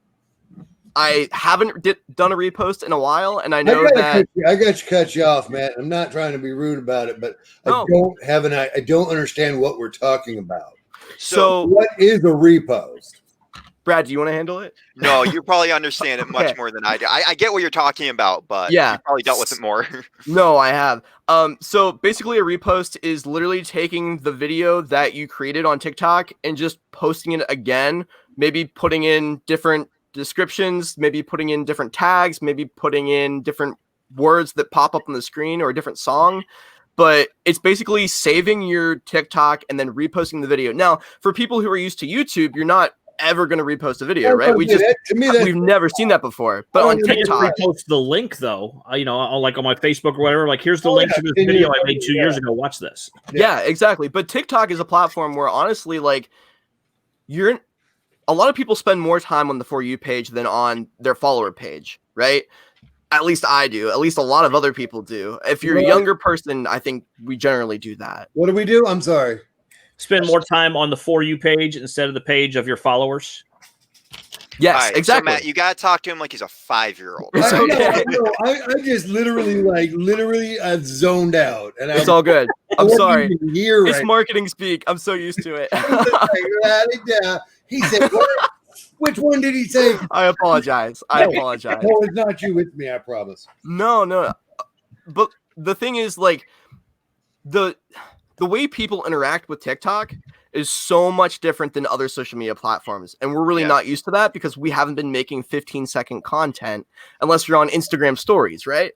I haven't done a repost in a while, and I know that I got to cut you off, Matt. I'm not trying to be rude about it, but I don't understand what we're talking about. So what is a repost? Brad, do you want to handle it? No, you probably understand it much more than I do. I get what you're talking about, but yeah, you probably dealt with it more. No, I have. So basically a repost is literally taking the video that you created on TikTok and just posting it again, maybe putting in different descriptions, maybe putting in different tags, maybe putting in different words that pop up on the screen or a different song. But it's basically saving your TikTok and then reposting the video. Now, for people who are used to YouTube, you're not ever going to repost a video, right? We've never seen that before. But on TikTok, repost the link though. Like on my Facebook or whatever. Like, here's the link to this video I made 2 years ago. Watch this. Yeah, exactly. But TikTok is a platform where honestly, like, a lot of people spend more time on the For You page than on their follower page, right? At least I do. At least a lot of other people do. If you're a younger person, I think we generally do that. What do we do? I'm sorry. Spend more time on the For You page instead of the page of your followers. Yes, right, exactly. So Matt, you gotta talk to him like he's a 5-year-old. It's okay. I just literally I've zoned out, and it's all good. I'm sorry. It's marketing speak. I'm so used to it. He said, "What? Which one did he say?" I apologize. No, it's not you. It's me. I promise. No. But the thing is, like, the way people interact with TikTok is so much different than other social media platforms. And we're really not used to that because we haven't been making 15-second content unless you're on Instagram stories, right?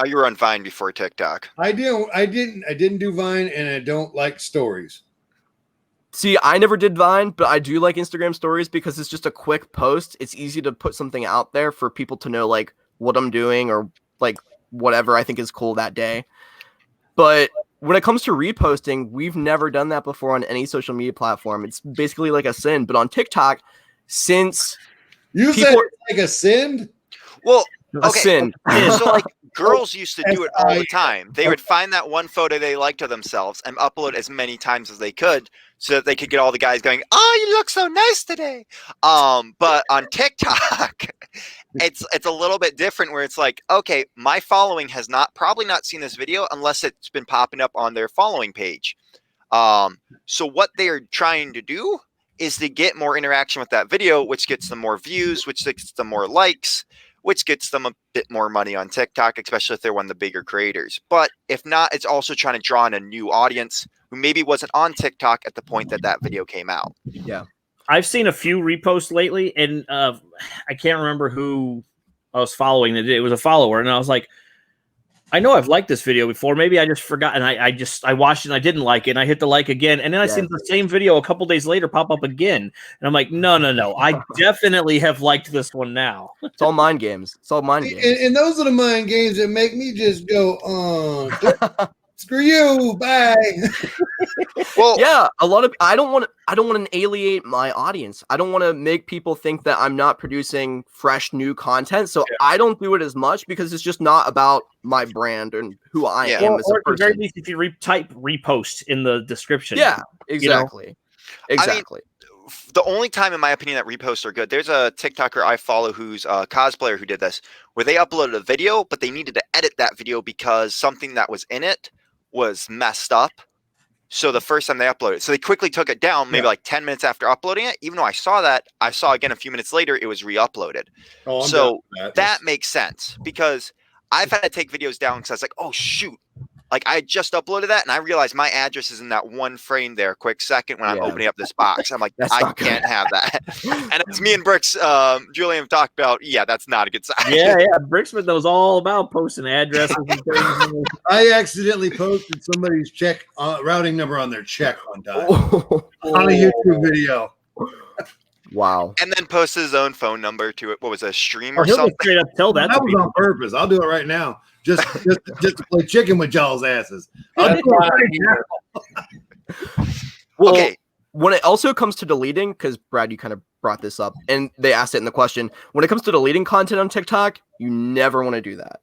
You were on Vine before TikTok. I didn't do Vine, and I don't like stories. See, I never did Vine, but I do like Instagram stories because it's just a quick post. It's easy to put something out there for people to know, like, what I'm doing or like whatever I think is cool that day. But when it comes to reposting, we've never done that before on any social media platform. It's basically like a sin. But on TikTok, since said it's like a sin? Well, a sin. So like girls used to do it all the time. They would find that one photo they liked of themselves and upload as many times as they could so that they could get all the guys going, "Oh, you look so nice today." But on TikTok, it's a little bit different where it's like, okay, my following has probably not seen this video unless it's been popping up on their following page. So what they are trying to do is to get more interaction with that video, which gets them more views, which gets them more likes, which gets them a bit more money on TikTok, especially if they're one of the bigger creators. But if not, it's also trying to draw in a new audience who maybe wasn't on TikTok at the point that video came out. Yeah. I've seen a few reposts lately, and I can't remember who I was following. It was a follower, and I was like, I know I've liked this video before. Maybe I just forgot, and I watched it and I didn't like it, and I hit the like again, and then I seen the same video a couple days later pop up again, and I'm like, no, I definitely have liked this one now. It's all mind games. It's all mind games. And those are the mind games that make me just go, Screw you. Bye. Well, Yeah, a lot of I don't want to alienate my audience. I don't want to make people think that I'm not producing fresh new content. So I don't do it as much because it's just not about my brand and who I am as a Or at the very person. least, if you type repost in the description. Yeah, exactly. Exactly. the only time, in my opinion, that reposts are good, there's a TikToker I follow who's a cosplayer who did this, where they uploaded a video, but they needed to edit that video because something that was in it was messed up. So the first time they uploaded it, so they quickly took it down, maybe like 10 minutes after uploading it. Even though I saw that, I saw again a few minutes later, it was re-uploaded. Oh, I'm So down for that makes sense, because I've had to take videos down because I was like, oh shoot, like I just uploaded that and I realized my address is in that one frame there. Quick second when I'm opening up this box, I'm like, I can't have that. And as me and Bricks, Julian have talked about, that's not a good sign. Yeah, Bricksmith knows all about posting addresses and things. I accidentally posted somebody's check routing number on their check one time on a YouTube video. Wow. And then posted his own phone number to it. What was it, a stream or He'll something? straight up tell that. That was on purpose. I'll do it right now. Just to play chicken with y'all's asses. I'll do it right now. Well, Okay. when it also comes to deleting, because Brad, you kind of brought this up, and they asked it in the question. When it comes to deleting content on TikTok, you never want to do that.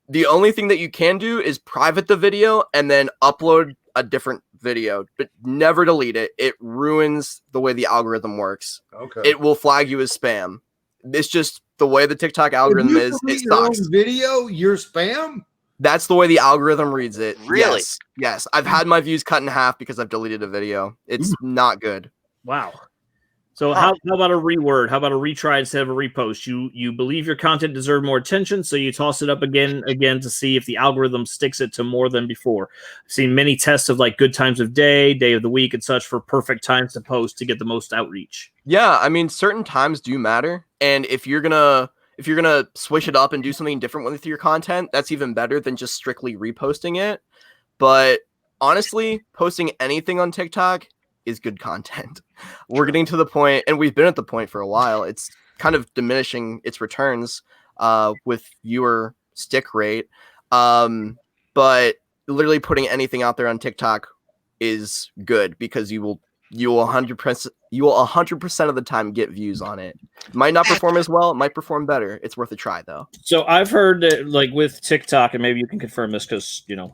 The only thing that you can do is private the video and then upload a different video, but never delete it. It ruins the way the algorithm works. Okay. It will flag you as spam. It's just the way the TikTok algorithm is. It sucks. Video, you're spam. That's the way the algorithm reads it. Really? Yes. I've had my views cut in half because I've deleted a video. It's not good. Wow. So how about a reword? How about a retry instead of a repost? You believe your content deserves more attention, so you toss it up again to see if the algorithm sticks it to more than before. I've seen many tests of like good times of day of the week, and such for perfect times to post to get the most outreach. Yeah, I mean, certain times do matter, and if you're gonna switch it up and do something different with your content, that's even better than just strictly reposting it. But honestly, posting anything on TikTok is good content. We're getting to the point, and we've been at the point for a while, it's kind of diminishing its returns with viewer stick rate. But literally putting anything out there on TikTok is good because you will 100% of the time get views on it. Might not perform as well, it might perform better. It's worth a try though. So I've heard that, like with TikTok, and maybe you can confirm this because you're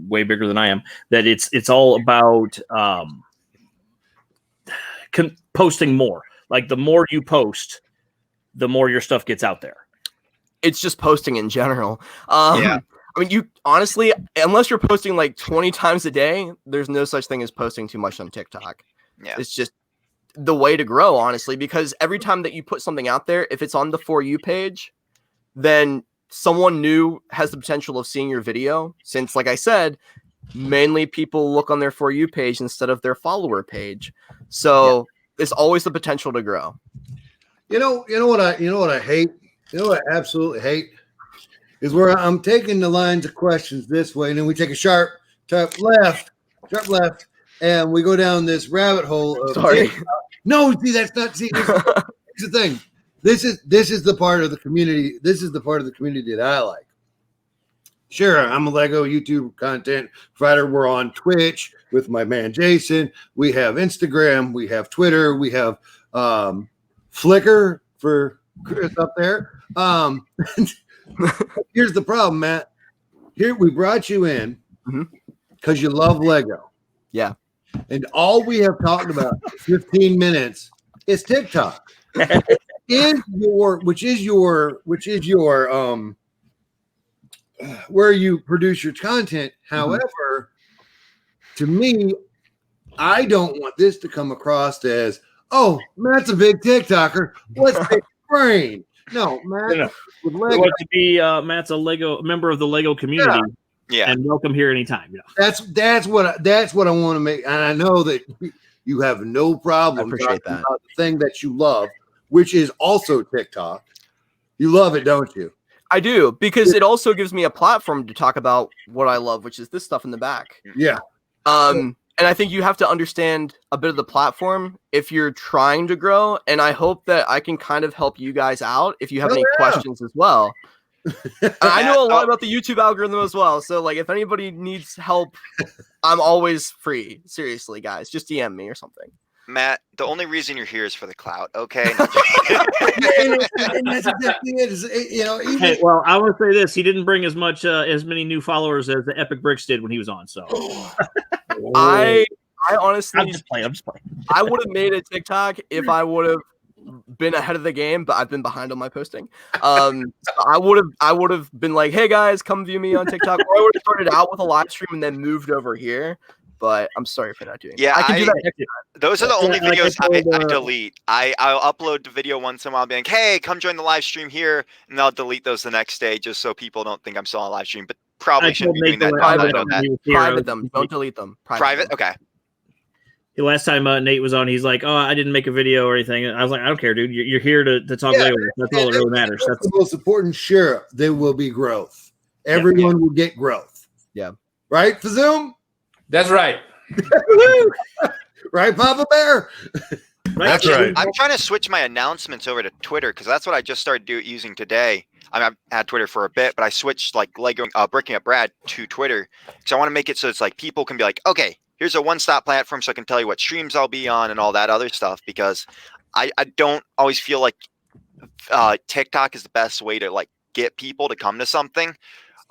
way bigger than I am, that it's all about posting more. Like the more you post, the more your stuff gets out there. It's just posting in general. I mean, you honestly, unless you're posting like 20 times a day, there's no such thing as posting too much on TikTok. Yeah. It's just the way to grow, honestly, because every time that you put something out there, if it's on the For You page, then someone new has the potential of seeing your video. Since, like I said, mainly people look on their For You page instead of their follower page. So there's always the potential to grow. You know what I hate? You know what I absolutely hate? Is where I'm taking the lines of questions this way, and then we take a sharp left, and we go down this rabbit hole of no, see, that's not here's the thing. This is the part of the community. This is the part of the community that I like. Sure, I'm a Lego YouTube content provider. We're on Twitch with my man Jason. We have Instagram, we have Twitter, we have Flickr for Chris up there. Here's the problem, Matt. Here we brought you in because you love Lego. Yeah. And all we have talked about for 15 minutes is TikTok. Which is your where you produce your content. However, to me, I don't want this to come across as, oh, Matt's a big TikToker. Let's take brain. No, Matt. With Lego. To be Matt's a member of the Lego community. Yeah. And welcome here anytime. That's what I want to make. And I know that you have no problem talking about the thing that you love, which is also TikTok. You love it, don't you? I do, because it also gives me a platform to talk about what I love, which is this stuff in the back. Yeah. And I think you have to understand a bit of the platform if you're trying to grow. And I hope that I can kind of help you guys out if you have any questions as well. I know a lot about the YouTube algorithm as well. So like, if anybody needs help, I'm always free. Seriously, guys, just DM me or something. Matt, the only reason you're here is for the clout, okay? And that's exactly it. You know, even, Hey, well, I want to say this: he didn't bring as many new followers as the Epic Bricks did when he was on. So, I honestly, I'm just playing. I would have made a TikTok if I would have been ahead of the game, but I've been behind on my posting. So I would have been like, hey guys, come view me on TikTok. Or I would have started out with a live stream and then moved over here. But I'm sorry for not doing that. Yeah, I can do that next time. Those are the only like I videos told, I delete. I'll upload the video once in a while, being like, hey, come join the live stream here, and I'll delete those the next day just so people don't think I'm still on live stream. But probably shouldn't be doing that now that I know that. Private them. Don't delete them. Private? Okay. The last time Nate was on, he's like, "Oh, I didn't make a video or anything." I was like, "I don't care, dude. You're here to talk Lego. That's all that really matters." That's the most important. Sure, there will be growth. Everyone will get growth. Yeah. Right, Fazoom? That's right. Right, Papa Bear? That's right. I'm trying to switch my announcements over to Twitter because that's what I just started using today. I mean, I've had Twitter for a bit, but I switched like Lego Bricking Up Brad to Twitter because I want to make it so it's like people can be like, okay, here's a one-stop platform so I can tell you what streams I'll be on and all that other stuff because I don't always feel like TikTok is the best way to like get people to come to something.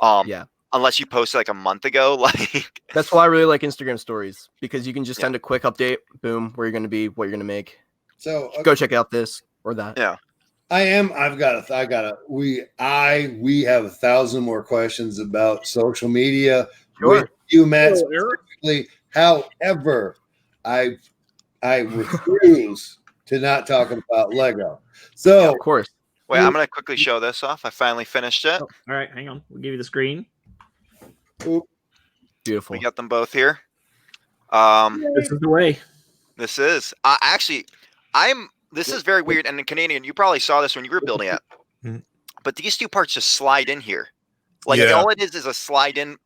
Yeah. Unless you posted like a month ago, like that's why I really like Instagram stories because you can just send a quick update, boom, where you're going to be, what you're going to make. So go check out this or that. Yeah. We have 1,000 more questions about social media Sure. with you, Matt, specifically. However, I refuse to not talk about Lego. So yeah, of course. Wait, I'm going to quickly show this off. I finally finished it. Oh, all right, hang on. We'll give you the screen. Beautiful. We got them both here. This is the way. This is actually, this is very weird. And in Canadian, you probably saw this when you were building it. But these two parts just slide in here. Like all it is a slide in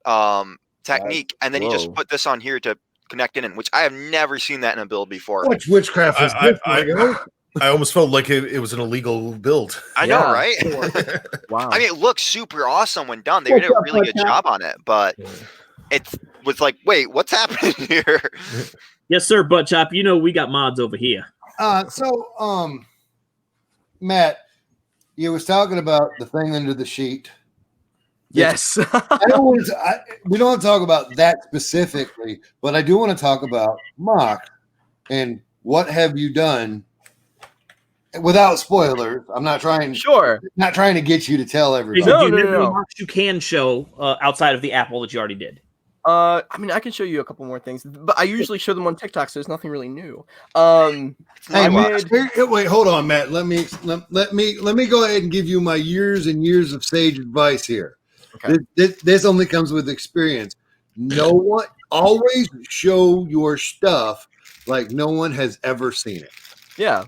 technique. And then you just put this on here to connect in, which I have never seen that in a build before. Which witchcraft is this? I almost felt like it was an illegal build. I know, right? Wow. I mean, it looks super awesome when done. They did a really good job on it, but it was like, wait, what's happening here? Yes, sir, Butt Chop. You know we got mods over here. Matt, you was talking about the thing under the sheet. Yes. we don't want to talk about that specifically, but I do want to talk about Mock and what have you done without spoilers. I'm not trying. Sure. Not trying to get you to tell everybody. No. You can show outside of the Apple that you already did. I mean, I can show you a couple more things, but I usually show them on TikTok, so there's nothing really new. Wait, hold on, Matt. Let me go ahead and give you my years and years of sage advice here. Okay. This only comes with experience. No one always show your stuff like no one has ever seen it. Yeah.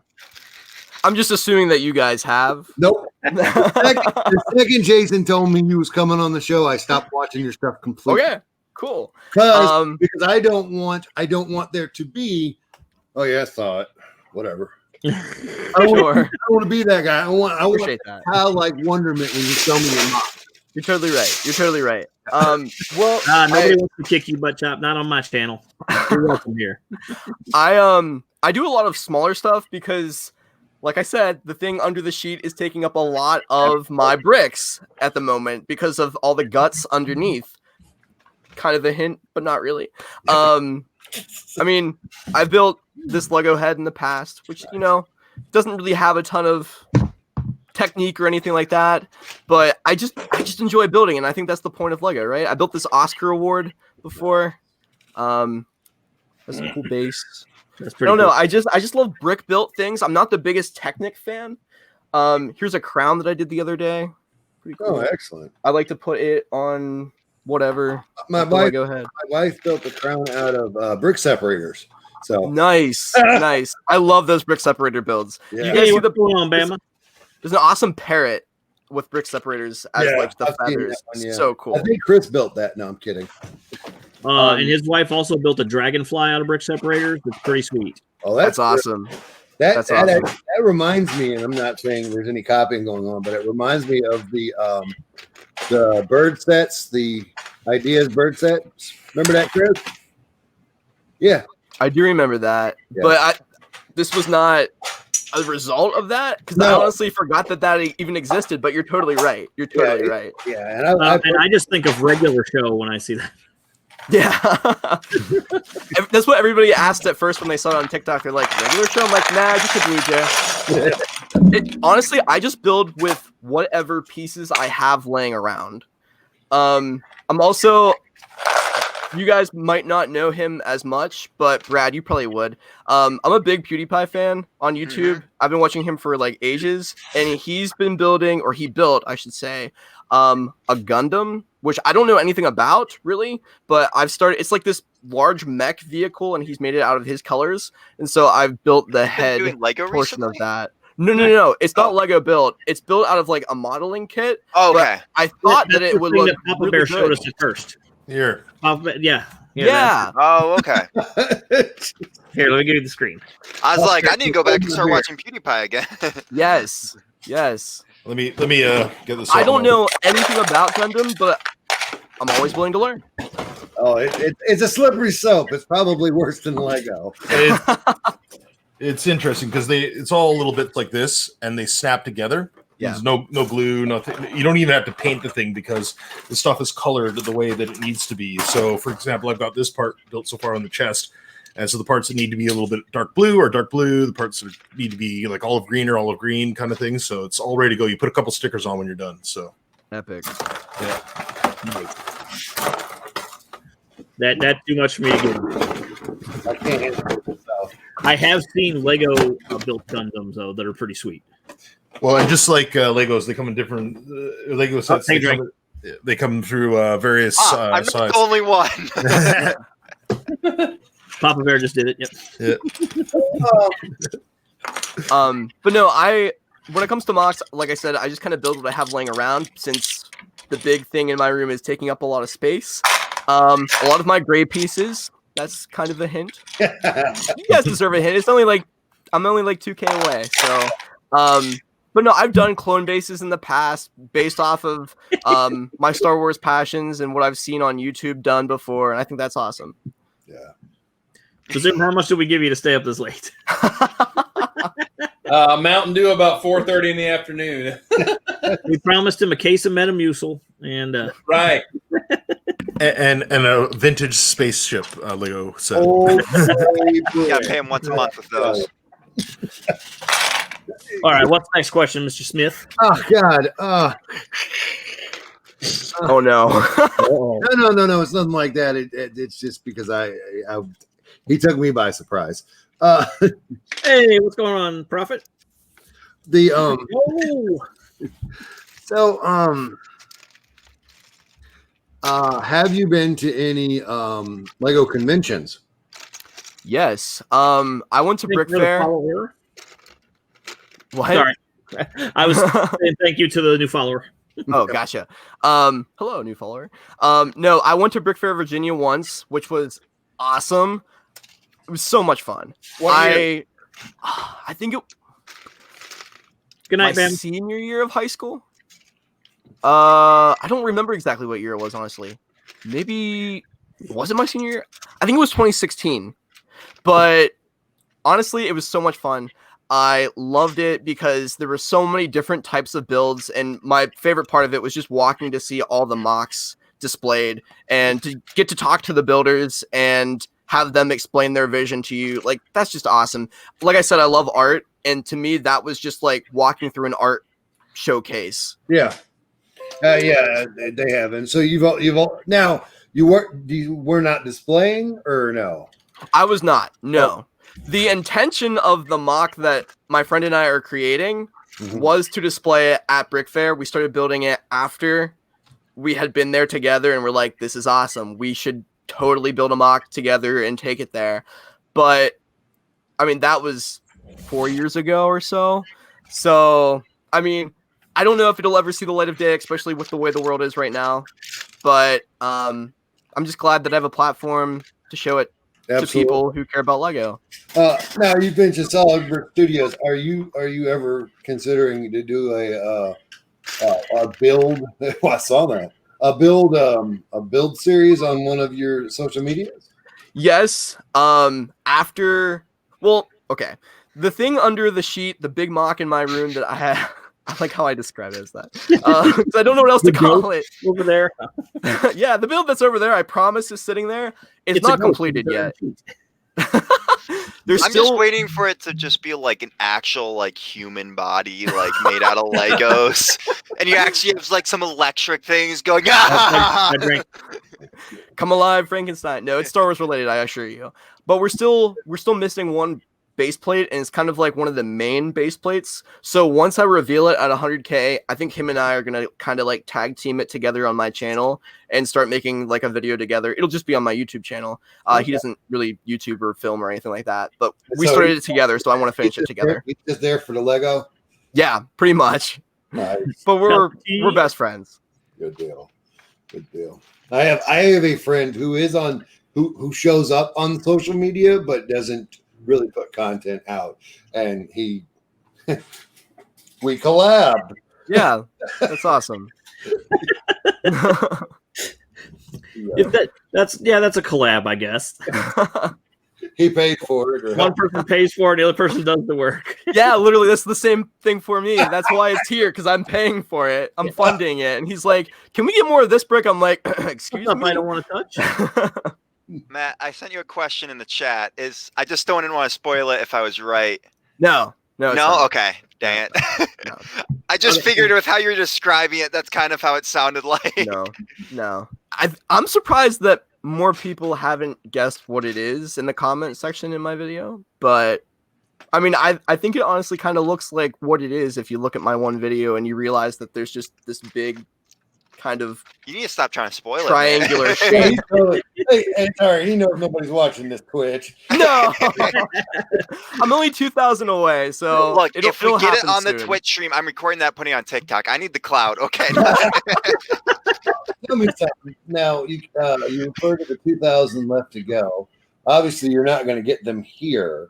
I'm just assuming that you guys have. Nope. The second Jason told me he was coming on the show, I stopped watching your stuff completely. Okay, cool. Because I don't want there to be. Oh yeah, I saw it. Whatever. I don't want to be that guy. I want that. Childlike wonderment when you tell me you're not. You're totally right. Well, nobody wants to kick you, Butt Chop. Not on my channel. You're welcome here. I do a lot of smaller stuff because, like I said, the thing under the sheet is taking up a lot of my bricks at the moment because of all the guts underneath. Kind of a hint, but not really. I mean, I built this Lego head in the past, which, doesn't really have a ton of technique or anything like that, but I just enjoy building, and I think that's the point of Lego, right? I built this Oscar award before. That's a cool base. That's pretty I don't know. cool. I just love brick built things. I'm not the biggest Technic fan. Here's a crown that I did the other day. Pretty cool. Oh, excellent. I like to put it on whatever. My wife built the crown out of brick separators. So nice. I love those brick separator builds. Yeah. You guys see what's going on, Bama? There's an awesome parrot with brick separators as like the I've seen feathers. that one, yeah. So cool. I think Chris built that. No, I'm kidding. And his wife also built a dragonfly out of brick separators. It's pretty sweet. Oh, That's awesome. That's awesome. That reminds me, and I'm not saying there's any copying going on, but it reminds me of the bird sets, the ideas bird sets. Remember that, Chris? Yeah, I do remember that, Yeah. but this was not a result of that because I honestly forgot that even existed. But you're totally right. You're totally right. Yeah, and I just think of regular show when I see that. Yeah, that's what everybody asked at first when they saw it on TikTok. They're like, regular show? I'm like, nah, just a Blue Jay. Honestly, I just build with whatever pieces I have laying around. I'm also, you guys might not know him as much, but Brad, you probably would. I'm a big PewDiePie fan on YouTube. I've been watching him for like ages, and he built, I should say, a Gundam, which I don't know anything about really, but it's like this large mech vehicle, and he's made it out of his colors, and so I've built the head Lego portion recently? of that. No. It's not Lego built. It's built out of like a modeling kit. Oh, okay. I thought that it would look Papa really Bear good. showed us at first. Here. Yeah. Oh, okay. Here, let me give you the screen. I was like, I need to go back and start watching PewDiePie again. Yes. Let me get this. I don't know anything about Gundam, but I'm always willing to learn. Oh, it's a slippery slope. It's probably worse than Lego. It's interesting because it's all a little bit like this, and they snap together. Yeah. There's no glue, nothing. You don't even have to paint the thing because the stuff is colored the way that it needs to be. So, for example, I've got this part built so far on the chest, and so the parts that need to be a little bit dark blue are dark blue. The parts that need to be like olive green or olive green kind of thing. So it's all ready to go. You put a couple stickers on when you're done. So Epic. yeah. That's too much for me to get. I can't handle it myself. I have seen Lego built Gundams though that are pretty sweet. Well, and just like Legos, they come in different Lego sets. They come through various I'm not sizes. the only one. Papa Bear just did it. Yep. But no, when it comes to mocks, like I said, I just kind of build what I have laying around since the big thing in my room is taking up a lot of space. A lot of my gray pieces. That's kind of a hint. You guys deserve a hint. I'm only like 2K away. So, but no, I've done clone bases in the past based off of my Star Wars passions and what I've seen on YouTube done before, and I think that's awesome. Yeah. So, Zim, how much did we give you to stay up this late? Mountain Dew about 4:30 in the afternoon. We promised him a case of Metamucil, and Right. and a vintage spaceship Lego set. Oh, You gotta pay him once a month with those. all right. What's the next question, Mr. Smith? Oh God. Oh no. No. It's nothing like that. It's just because he took me by surprise. Hey, what's going on, Prophet? Have you been to any Lego conventions? Yes. I went to Brick Fair. What? Sorry. I was saying thank you to the new follower. Oh, gotcha. Hello, new follower. No, I went to Brick Fair, Virginia once, which was awesome. It was so much fun. I think it. Good night, my man. senior year of high school. I don't remember exactly what year it was. Honestly, maybe was it my senior year? I think it was 2016. But honestly, it was so much fun. I loved it because there were so many different types of builds, and my favorite part of it was just walking to see all the mocks displayed and to get to talk to the builders and have them explain their vision to you. Like, that's just awesome. Like I said, I love art, and to me, that was just like walking through an art showcase. Yeah. Yeah, they have. And so you were not displaying, or no? I was not. No. The intention of the mock that my friend and I are creating was to display it at Brick Fair. We started building it after we had been there together, and we're like, this is awesome. We should totally build a mock together and take it there. But I mean, that was 4 years ago or so. So, I mean, I don't know if it'll ever see the light of day, especially with the way the world is right now. But I'm just glad that I have a platform to show it to people who care about Lego. Now you've mentioned Solid Brick Studios. Are you ever considering to do a build? Well, I saw that a build series on one of your social medias. Yes. Okay. The thing under the sheet, the big mock in my room that I have, I like how I describe it as that. 'Cause I don't know what else to call it. Over there. Yeah, the build that's over there, I promise, is sitting there. It's not completed yet. I'm just waiting for it to just be like an actual like human body, like made out of Legos, and you actually have like some electric things going. Come alive, Frankenstein. No, it's Star Wars related, I assure you. But we're still missing one base plate, and it's kind of like one of the main base plates. So once I reveal it at 100K, I think him and I are gonna kind of like tag team it together on my channel and start making like a video together. It'll just be on my YouTube channel. He doesn't really YouTube or film or anything like that, but we started it together, so I want to finish it together. He's just there for the Lego. Yeah, pretty much. Nice. But we're best friends. Good deal. Good deal. I have a friend who is on who shows up on social media but doesn't really put content out, and we collabed. Yeah, that's awesome. That's a collab, I guess. He paid for it. One person pays for it, the other person does the work. Yeah, literally, that's the same thing for me. That's why it's here, because I'm paying for it. I'm funding it, and he's like, "Can we get more of this brick?" I'm like, "Excuse me, I don't want to touch." Matt, I sent you a question in the chat. I just didn't want to spoil it if I was right. No. Okay, dang it. No. I just figured with how you're describing it, that's kind of how it sounded like. No. I'm surprised that more people haven't guessed what it is in the comment section in my video, but I mean, I think it honestly kind of looks like what it is if you look at my one video and you realize that there's just this big kind of you need to stop trying to spoil triangular it. shape. Hey, sorry, he knows nobody's watching this Twitch. No, I'm only 2,000 away, so look, if we get it on the Twitch stream, I'm recording that, putting it on TikTok. I need the cloud. Okay. Tell me something. Now you refer to the 2,000 left to go. Obviously, you're not going to get them here.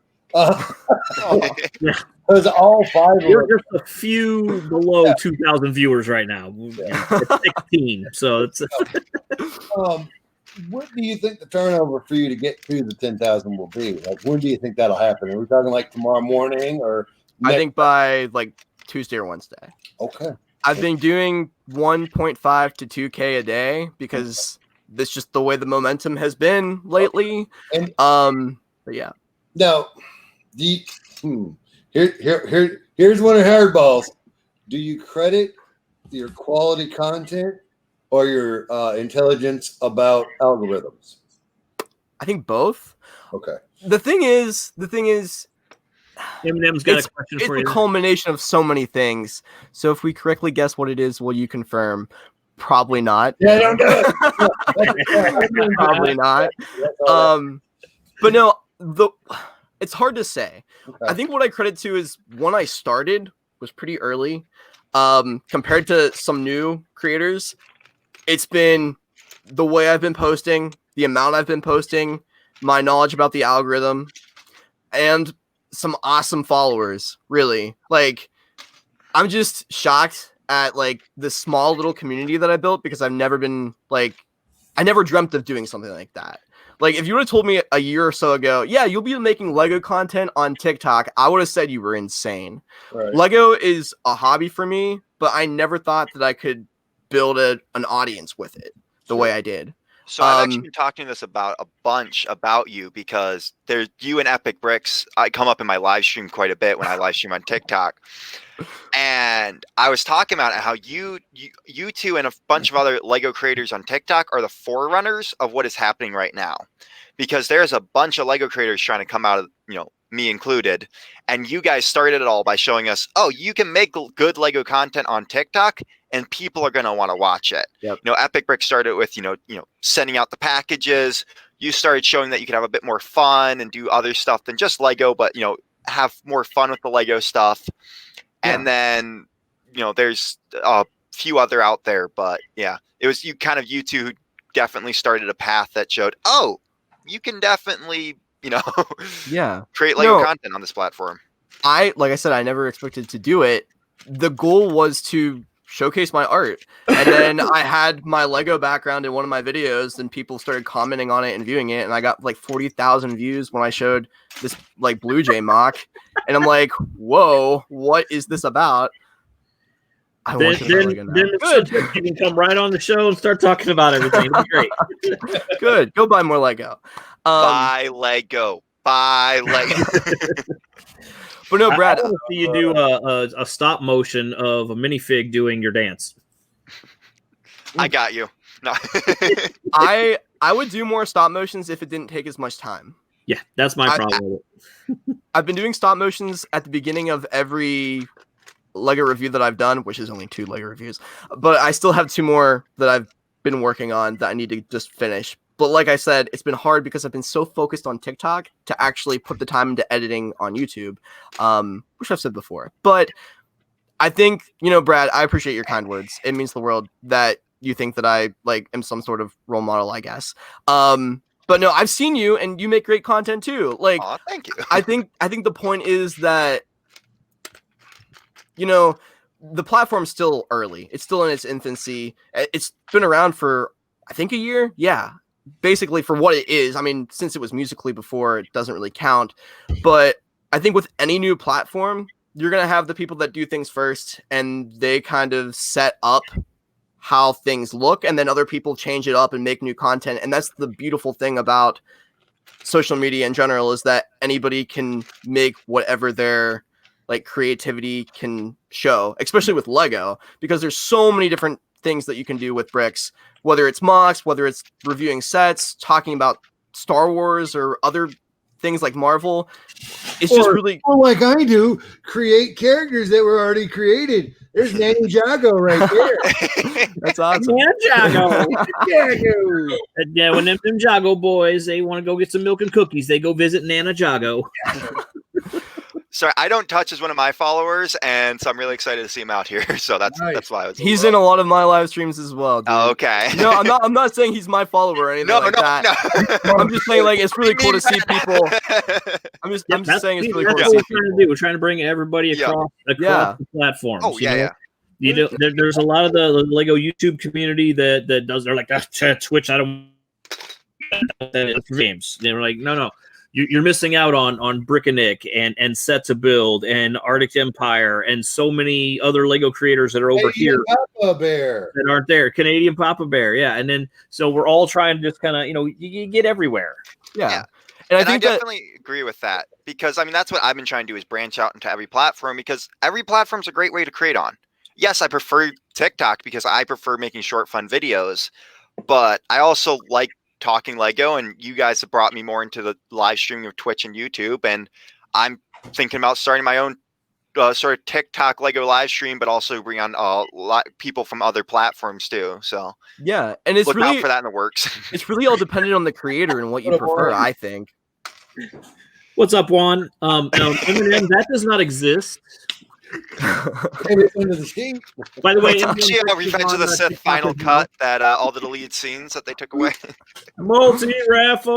Because all five of We're just a few below 2,000 viewers right now. It's 16, so it's. What do you think the turnover for you to get to the 10,000 will be? Like, when do you think that'll happen? Are we talking like tomorrow morning, or I think by like Tuesday or Wednesday. Okay. I've been doing 1.5 to 2K a day because that's just the way the momentum has been lately. And but yeah. Now, here's one of hardballs. Do you credit your quality content or your intelligence about algorithms? I think both. Okay. The thing is, Eminem's got a question for you. It's a culmination of so many things. So if we correctly guess what it is, will you confirm? Probably not. Yeah, don't do it. Probably not. But no, it's hard to say. Okay. I think what I credit to is when I started was pretty early. Compared to some new creators, it's been the way I've been posting, the amount I've been posting, my knowledge about the algorithm, and some awesome followers. Really, like, I'm just shocked at like the small little community that I built, because I've never been like, I never dreamt of doing something like that. Like, if you would have told me a year or so ago, yeah, you'll be making Lego content on TikTok, I would have said you were insane. Right. Lego is a hobby for me, but I never thought that I could build an audience with it the way I did. So I've actually been talking to this about a bunch about you, because there's you and Epic Bricks. I come up in my live stream quite a bit when I live stream on TikTok, and I was talking about how you two and a bunch of other Lego creators on TikTok are the forerunners of what is happening right now, because there's a bunch of Lego creators trying to come out of, me included, and you guys started it all by showing us, oh, you can make good Lego content on TikTok and people are going to want to watch it. Yep. Epic Brick started with, sending out the packages. You started showing that you could have a bit more fun and do other stuff than just Lego, but, have more fun with the Lego stuff. Yeah. And then, there's a few other out there, but yeah, it was you two who definitely started a path that showed, oh, you can definitely, Yeah. create Lego content on this platform. Like I said, I never expected to do it. The goal was to showcase my art. And then I had my Lego background in one of my videos, and people started commenting on it and viewing it. And I got like 40,000 views when I showed this like Blue Jay mock. And I'm like, whoa, what is this about? Then you can come right on the show and start talking about everything. It'll be great. Good. Go buy more Lego. Buy Lego. Buy Lego. But no, Brad, I want to see you do a stop motion of a minifig doing your dance. I got you. No. I would do more stop motions if it didn't take as much time. Yeah, that's my problem with it. I've been doing stop motions at the beginning of every Lego review that I've done, which is only 2 Lego reviews, but I still have 2 more that I've been working on that I need to just finish. But like I said, it's been hard because I've been so focused on TikTok to actually put the time into editing on YouTube, which I've said before. But I think, Brad, I appreciate your kind words. It means the world that you think that I am some sort of role model, I guess. But no, I've seen you and you make great content too. Aw, thank you. I think the point is that, the platform's still early. It's still in its infancy. It's been around for, I think, a year. Yeah. Basically for what it is. I mean, since it was Musical.ly before, it doesn't really count. But I think with any new platform, you're going to have the people that do things first, and they kind of set up how things look, and then other people change it up and make new content. And that's the beautiful thing about social media in general, is that anybody can make whatever their creativity can show, especially with Lego, because there's so many different things that you can do with bricks, whether it's mocks, whether it's reviewing sets, talking about Star Wars or other things like Marvel. It's just really, or like I do, create characters that were already created. There's Nanny Jago right there. That's awesome. Jago. Yeah, when them Jago boys, they want to go get some milk and cookies, they go visit Nana Jago. Sorry, I don't touch as one of my followers, and so I'm really excited to see him out here. So that's why I was. He's in a lot of my live streams as well. Dude. Oh, okay. No, I'm not saying he's my follower or anything that. No. I'm just saying it's really cool to see people. I'm just saying it's really cool to see people. We're trying to bring everybody across the platform. Oh yeah. There's a lot of the Lego YouTube community that does. They're like, Twitch. I don't games. They're like, no. You're missing out on Brick and Nick and Set to Build and Arctic Empire and so many other Lego creators that are over here Papa Bear that aren't there. Canadian Papa Bear, yeah. And then so we're all trying to just kind of you get everywhere. Yeah. And I definitely agree with that, because that's what I've been trying to do, is branch out into every platform, because every platform's a great way to create on. Yes, I prefer TikTok because I prefer making short, fun videos, but I also like talking Lego, and you guys have brought me more into the live streaming of Twitch and YouTube, and I'm thinking about starting my own sort of TikTok Lego live stream, but also bring on people from other platforms too. So yeah, and it's look really out for that in the works. It's really all dependent on the creator and what you prefer, I think. What's up, Juan? No, Eminem, that does not exist. Under the sheet. By the way, Revenge of the Sith final cut, that all the deleted scenes that they took away. Multi-raffle!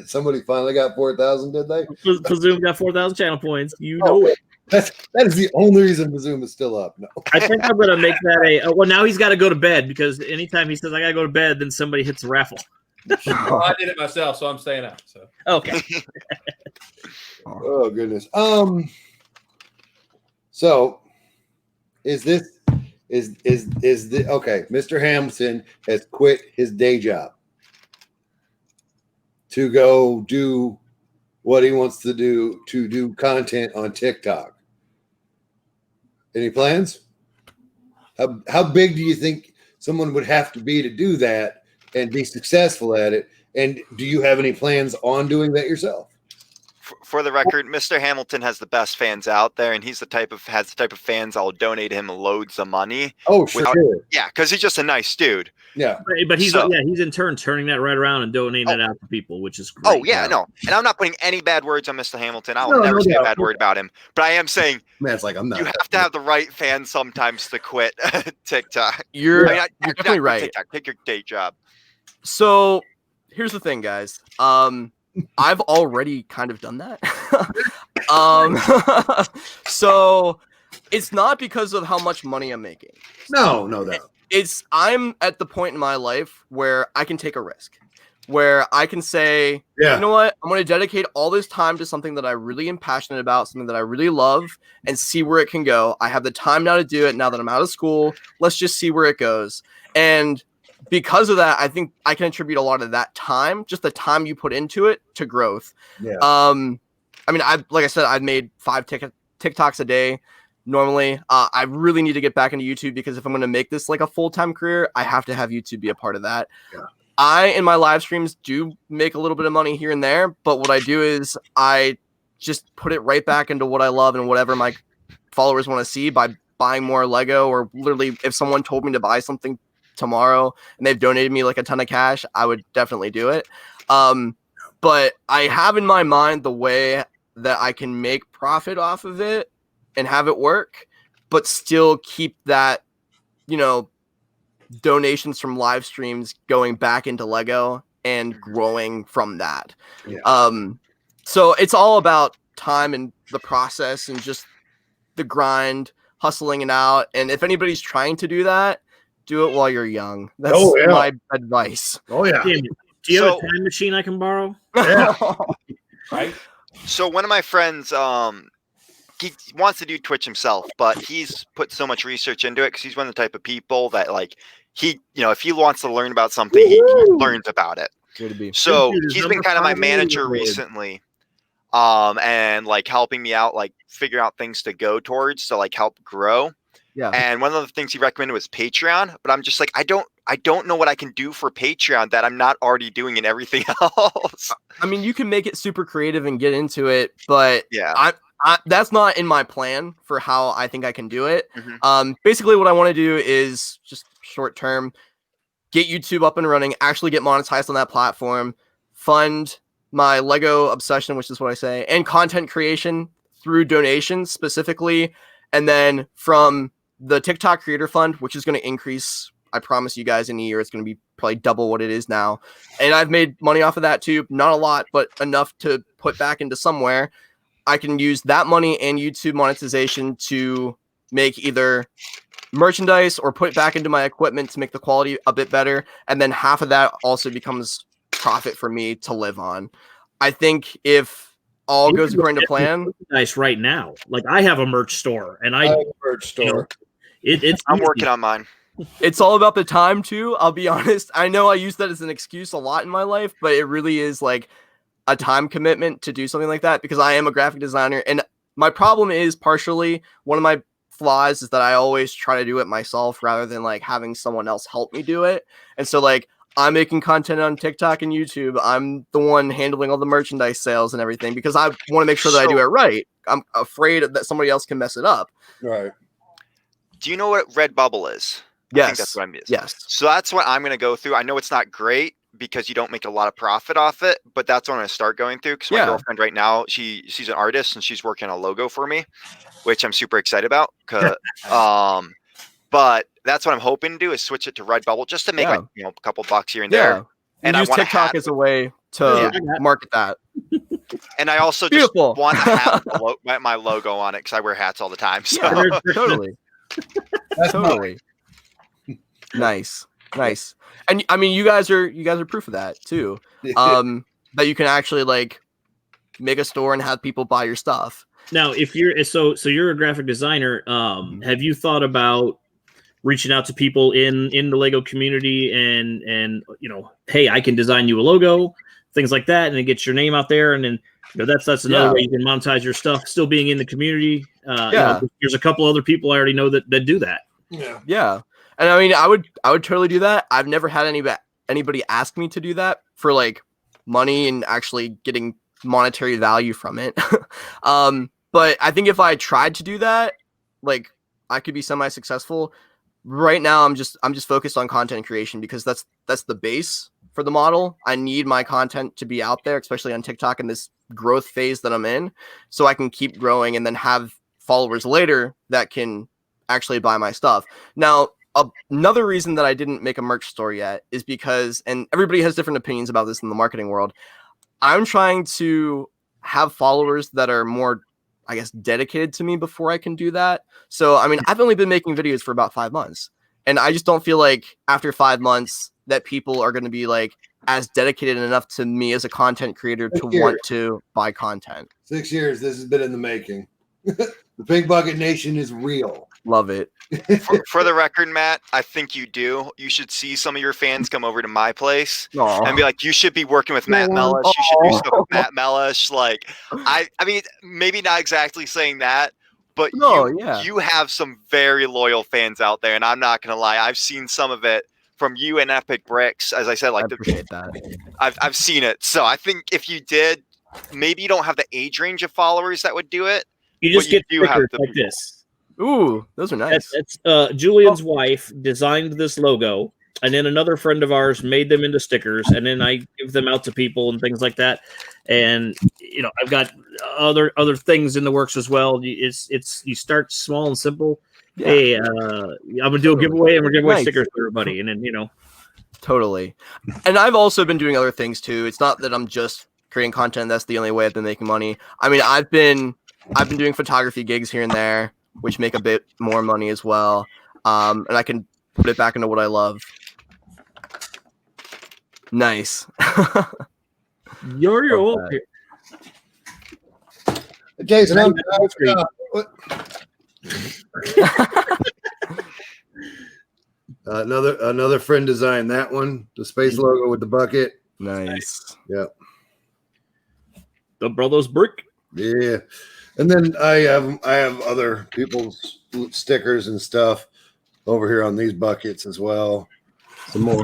Somebody finally got 4,000, did they? Presume got 4,000 channel points. You know it. That is the only reason Bazoom is still up. No. I think I'm going to make that well, now he's got to go to bed, because anytime he says, I got to go to bed, then somebody hits the raffle. Well, I did it myself, so I'm staying out. So okay. Oh goodness. So is the okay? Mr. Hamilton has quit his day job to go do what he wants to do content on TikTok. Any plans? How big do you think someone would have to be to do that and be successful at it? And do you have any plans on doing that yourself? For the record, Mr. Hamilton has the best fans out there, and he's the type of fans I'll donate him loads of money. Oh, sure. Yeah, because he's just a nice dude. Yeah. But he's he's in turn turning that right around and donating it out to people, which is great. Oh yeah, no, and I'm not putting any bad words on Mr. Hamilton. I will never say a bad word about him. But I am saying, man, it's like I'm not. You have to have the right fans sometimes to quit TikTok. You're definitely right. TikTok. Take your day job. So here's the thing, guys. I've already kind of done that. So it's not because of how much money I'm making. No. I'm at the point in my life where I can take a risk, where I can say, you know what, I'm going to dedicate all this time to something that I really am passionate about, something that I really love, and see where it can go. I have the time now to do it now that I'm out of school. Let's just see where it goes. And because of that, I think I can attribute a lot of that time, just the time you put into it, to growth. Yeah. I mean, like I said, I've made 5 TikToks a day normally. I really need to get back into YouTube, because if I'm going to make this like a full-time career, I have to have YouTube be a part of that. Yeah. I, in my live streams, do make a little bit of money here and there, but what I do is I just put it right back into what I love and whatever my followers want to see by buying more Lego, or literally if someone told me to buy something tomorrow and they've donated me like a ton of cash, I would definitely do it. But I have in my mind the way that I can make profit off of it and have it work, but still keep that, donations from live streams going back into Lego and growing from that. Yeah. So it's all about time and the process and just the grind, hustling it out. And if anybody's trying to do that, do it while you're young. That's my advice. Oh yeah. Do you have a time machine I can borrow? Yeah. Right. So one of my friends, he wants to do Twitch himself, but he's put so much research into it because he's one of the type of people that if he wants to learn about something, he learns about it. Good to be. So he's been kind of my manager recently, and helping me out, figure out things to go towards to help grow. Yeah. And one of the things he recommended was Patreon, but I'm just like, I don't know what I can do for Patreon that I'm not already doing in everything else. I mean, you can make it super creative and get into it, but yeah, that's not in my plan for how I think I can do it. Mm-hmm. Basically what I want to do is just short term, get YouTube up and running, actually get monetized on that platform, fund my Lego obsession, which is what I say, and content creation through donations specifically. And then from the TikTok creator fund, which is going to increase, I promise you guys, in a year, it's going to be probably double what it is now. And I've made money off of that too. Not a lot, but enough to put back into somewhere. I can use that money and YouTube monetization to make either merchandise or put it back into my equipment to make the quality a bit better. And then half of that also becomes profit for me to live on. I think if all goes according to plan. Nice right now. I have a merch store, and I have a merch store. I'm working on mine. It's all about the time too. I'll be honest. I know I use that as an excuse a lot in my life, but it really is a time commitment to do something like that, because I am a graphic designer, and my problem is partially one of my flaws is that I always try to do it myself rather than having someone else help me do it. And so I'm making content on TikTok and YouTube. I'm the one handling all the merchandise sales and everything because I want to make sure that I do it right. I'm afraid that somebody else can mess it up. Right. Do you know what Redbubble is? Yes. I think that's what I'm using. Yes. So that's what I'm going to go through. I know it's not great because you don't make a lot of profit off it, but that's what I'm going to start going through because my girlfriend right now, she's an artist and she's working on a logo for me, which I'm super excited about. But that's what I'm hoping to do is switch it to Redbubble just to make a couple bucks here and there. And use TikTok as a way to market that. And I also just want to have my logo on it because I wear hats all the time. So. Yeah, totally. Totally. Nice. And I mean, you guys are proof of that too. That you can actually make a store and have people buy your stuff. Now, if you're so you're a graphic designer, have you thought about reaching out to people in the Lego community and hey, I can design you a logo, things like that, and then get your name out there, and then that's another way you can monetize your stuff, still being in the community. There's a couple other people I already know that do that. Yeah. And I mean, I would totally do that. I've never had anybody ask me to do that for money and actually getting monetary value from it. But I think if I tried to do that, like I could be semi-successful. Right now, I'm just focused on content creation because that's the base for the model. I need my content to be out there, especially on TikTok in this growth phase that I'm in, so I can keep growing and then have followers later that can actually buy my stuff. Now, another reason that I didn't make a merch store yet is because, and everybody has different opinions about this in the marketing world, I'm trying to have followers that are more, I guess, dedicated to me before I can do that. So, I mean, I've only been making videos for about 5 months, and I just don't feel like after 5 months that people are going to be like as dedicated enough to me as a content creator to want to buy content. 6 years. This has been in the making. The Pink Bucket Nation is real. Love it. For the record, Matt, I think you do. You should see some of your fans come over to my place Aww. and be like, "You should be working with Matt Mellish. You should do stuff with Matt Mellish." Like, I mean, maybe not exactly saying that, but you have some very loyal fans out there, and I'm not gonna lie, I've seen some of it from you and Epic Bricks. As I said, like, I appreciate that. I've seen it. So I think if you did, maybe you don't have the age range of followers that would do it. You just get stickers like this. Ooh, those are nice. That's Julian's wife designed this logo, and then another friend of ours made them into stickers, and then I give them out to people and things like that. And you know, I've got other things in the works as well. It's you start small and simple. Yeah. Hey, I'm gonna do a giveaway, and we're giving away stickers to everybody, and then Totally. And I've also been doing other things too. It's not that I'm just creating content. That's the only way I've been making money. I mean, I've been doing photography gigs here and there, which make a bit more money as well. And I can put it back into what I love. Nice. You're old. Jason, another friend designed that one, the space logo with the bucket. Nice. Yep. The Brothers Brick. Yeah. And then I have other people's stickers and stuff over here on these buckets as well. Some more.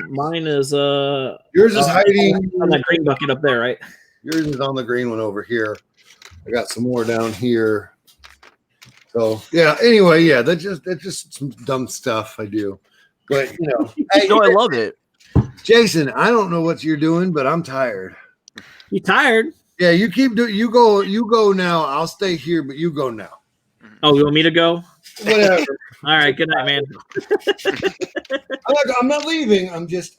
Mine is yours is hiding on that green bucket up there, right? Yours is on the green one over here. I got some more down here. So yeah. Anyway, yeah, that's just some dumb stuff I do. But hey, I love it. Jason, I don't know what you're doing, but I'm tired. You tired? Yeah, you keep doing. You go now. I'll stay here, but you go now. Oh, you want me to go? Whatever. All right. Good night, man. I'm not leaving. I'm taking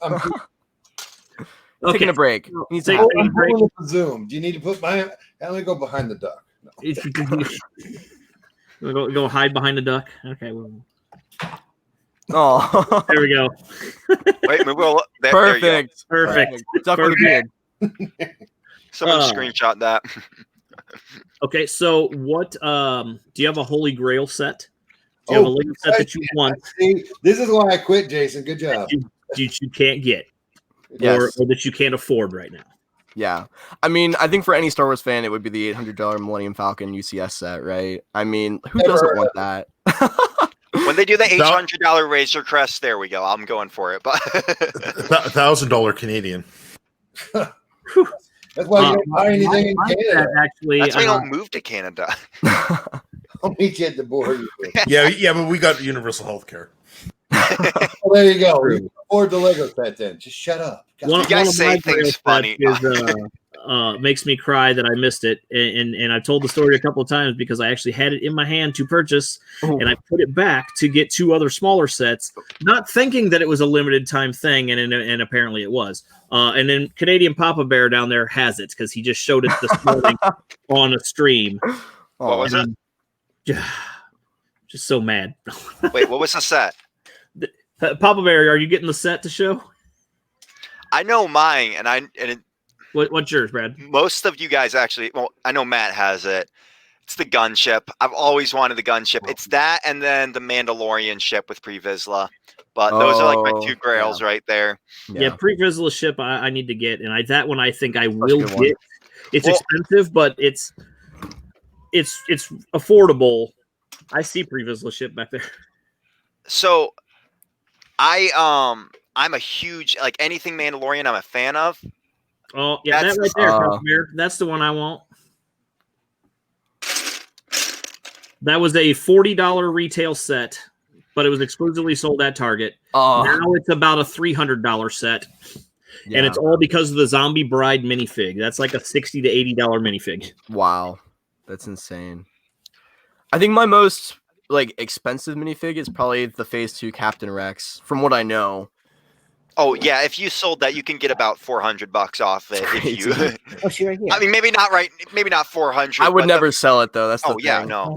a break. I'm pulling up the Zoom. Do you need to put my? Let me go behind the duck. No. Go hide behind the duck. Okay. Well. Oh, there we go. Wait, perfect. Perfect. Duck with a beard. Someone screenshot that. Okay, so what? Do you have a Holy Grail set? Do you have a Lego set that you want? See, this is why I quit, Jason. Good job. You can't get, yes. or that you can't afford right now. Yeah, I mean, I think for any Star Wars fan, it would be the $800 Millennium Falcon UCS set, right? I mean, who doesn't want that? When they do the $800 Razor Crest, there we go. I'm going for it. But $1,000 Canadian. That's why you don't buy anything in Canada. Actually, that's why you don't move to Canada. I'll meet you at the border. Yeah, but we got universal health care. Well, there you go. We can afford the Lego set then. Just shut up. You guys say things funny. Makes me cry that I missed it, and I've told the story a couple of times because I actually had it in my hand to purchase, and I put it back to get 2 other smaller sets, not thinking that it was a limited time thing, and apparently it was. And then Canadian Papa Bear down there has it because he just showed it this morning on a stream. What was it? Just so mad. Wait, what was the set? Papa Bear, are you getting the set to show? I know mine, What's yours, Brad? Most of you guys actually. Well, I know Matt has it. It's the gunship. I've always wanted the gunship. It's that, and then the Mandalorian ship with Pre-Vizsla. But those are like my 2 grails right there. Yeah, Pre-Vizsla ship I need to get, and that one I think I will get. It's expensive, but it's affordable. I see Pre-Vizsla ship back there. So, I'm a huge anything Mandalorian. I'm a fan of. Oh, yeah, That's- that right there, Cosmere. That's the one I want. That was a $40 retail set, but it was exclusively sold at Target. Now it's about a $300 set, and it's all because of the Zombie Bride minifig. That's like a $60 to $80 minifig. Wow, that's insane. I think my most like expensive minifig is probably the Phase 2 Captain Rex, from what I know. Oh yeah, if you sold that, you can get about $400 off it. If you, Oh, she right here. I mean, maybe not 400. I would but never sell it though. That's the Oh yeah, thing. no.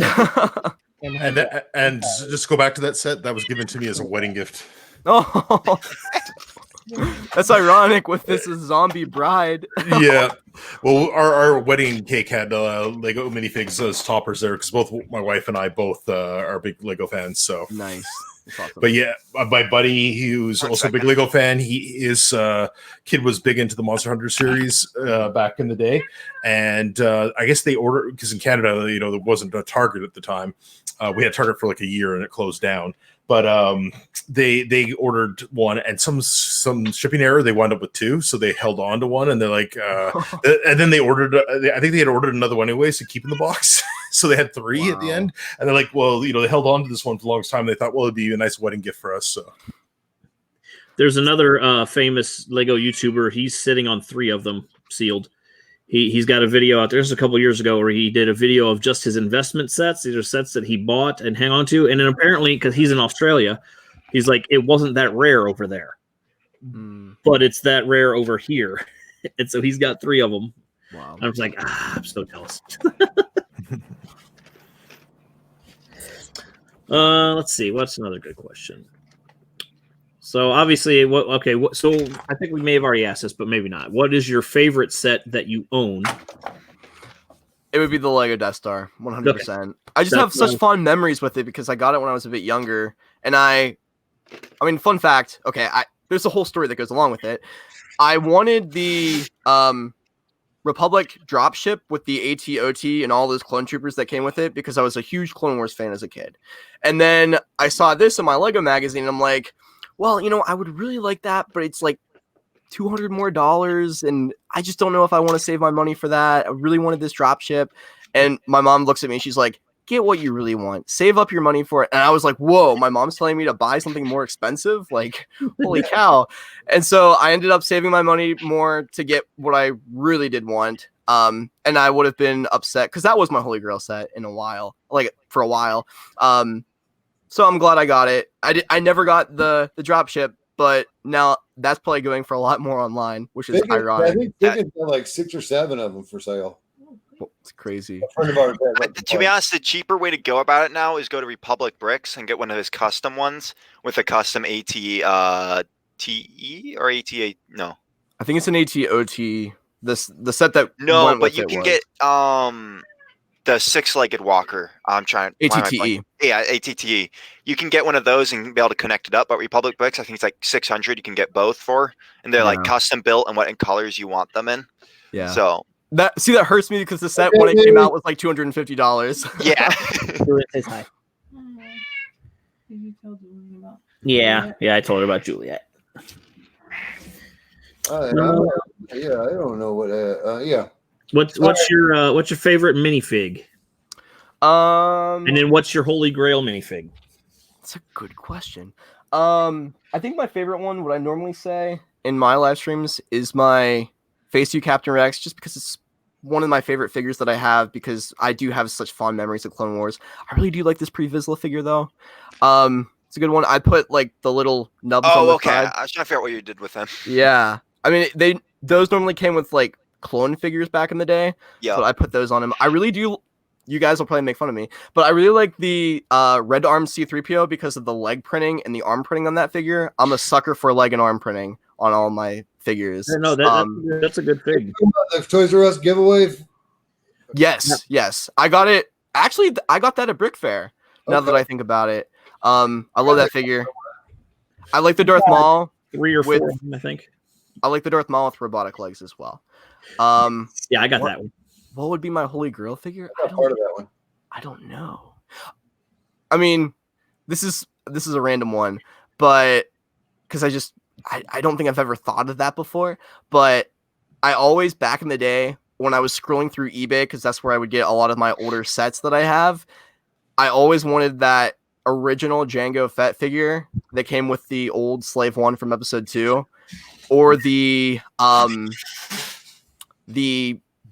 And just go back to that set that was given to me as a wedding gift. Oh, that's ironic with this Zombie Bride. Yeah, well, our wedding cake had Lego minifigs as toppers there because both my wife and I both are big Lego fans. So Nice. That's awesome. But yeah, my buddy, who's also a big Lego fan, his kid was big into the Monster Hunter series back in the day, and I guess they ordered because in Canada, there wasn't a Target at the time. We had Target for like a year and it closed down. But they ordered one, and some shipping error. They wound up with two, so they held on to one, and they're like, and then they ordered. I think they had ordered another one anyways to keep in the box, so they had three at the end. And they're like, well, they held on to this one for the longest time. They thought, well, it'd be a nice wedding gift for us. So there's another famous Lego YouTuber. He's sitting on 3 of them sealed. He's got a video out there. This is a couple years ago where he did a video of just his investment sets. These are sets that he bought and hang on to. And then apparently, because he's in Australia, he's like, it wasn't that rare over there, but it's that rare over here. And so he's got 3 of them. Wow. I was like, I'm so jealous. Let's see. What's another good question? So obviously, so I think we may have already asked this, but maybe not. What is your favorite set that you own? It would be the Lego Death Star, 100%. I just have such fond memories with it because I got it when I was a bit younger. And I mean, fun fact. Okay, there's a whole story that goes along with it. I wanted the Republic dropship with the AT-OT and all those clone troopers that came with it because I was a huge Clone Wars fan as a kid. And then I saw this in my Lego magazine, and I'm like, well, I would really like that, but it's like $200 more, and I just don't know if I want to save my money for that. I really wanted this dropship. And my mom looks at me, she's like, get what you really want. Save up your money for it. And I was like, whoa, my mom's telling me to buy something more expensive? Like, holy cow. And so I ended up saving my money more to get what I really did want. And I would have been upset because that was my Holy Grail set for a while. So I'm glad I got it. I never got the dropship, but now that's probably going for a lot more online, which is ironic. I think Dickens got like 6 or 7 of them for sale. It's crazy. To be honest, the cheaper way to go about it now is go to Republic Bricks and get one of his custom ones with a custom AT-TE or ATA. No, I think it's an AT-OT. The set that but you can get the 6-legged walker. I'm trying ATTE. Yeah, ATTE. You can get one of those and be able to connect it up. But Republic Bricks, I think it's like 600. You can get both for, and they're like custom built and what colors you want them in. Yeah. So that hurts me because the set when it came out was like $250. Yeah. Juliet says hi. Did you tell Juliet about? Yeah, I told her about Juliet. I don't know what. Yeah. What's your favorite minifig? And then what's your Holy Grail minifig? That's a good question. I think my favorite one, what I normally say in my live streams, is my Phase 2 Captain Rex, just because it's one of my favorite figures that I have, because I do have such fond memories of Clone Wars. I really do like this Pre-Vizsla figure, though. It's a good one. I put like the little nubs on the side. I was trying to figure out what you did with them. Yeah. I mean, those normally came with like clone figures back in the day. Yeah. So I put those on him. I really do. You guys will probably make fun of me, but I really like the red arm C-3PO because of the leg printing and the arm printing on that figure. I'm a sucker for leg and arm printing on all my figures. Yeah, no, that's a good fig. The Toys R Us giveaway. Yes. I got it. Actually, I got that at Brick Fair. Now that I think about it, I love that figure. I like the Darth Maul. 3 or 4 of them, I think. I like the Darth Maul with robotic legs as well. Yeah, I got that one. What would be my Holy Grail figure? Part of that one. I don't know. I mean, this is a random one, but because I don't think I've ever thought of that before. But I always, back in the day, when I was scrolling through eBay, because that's where I would get a lot of my older sets that I have, I always wanted that original Jango Fett figure that came with the old Slave 1 from episode 2, or the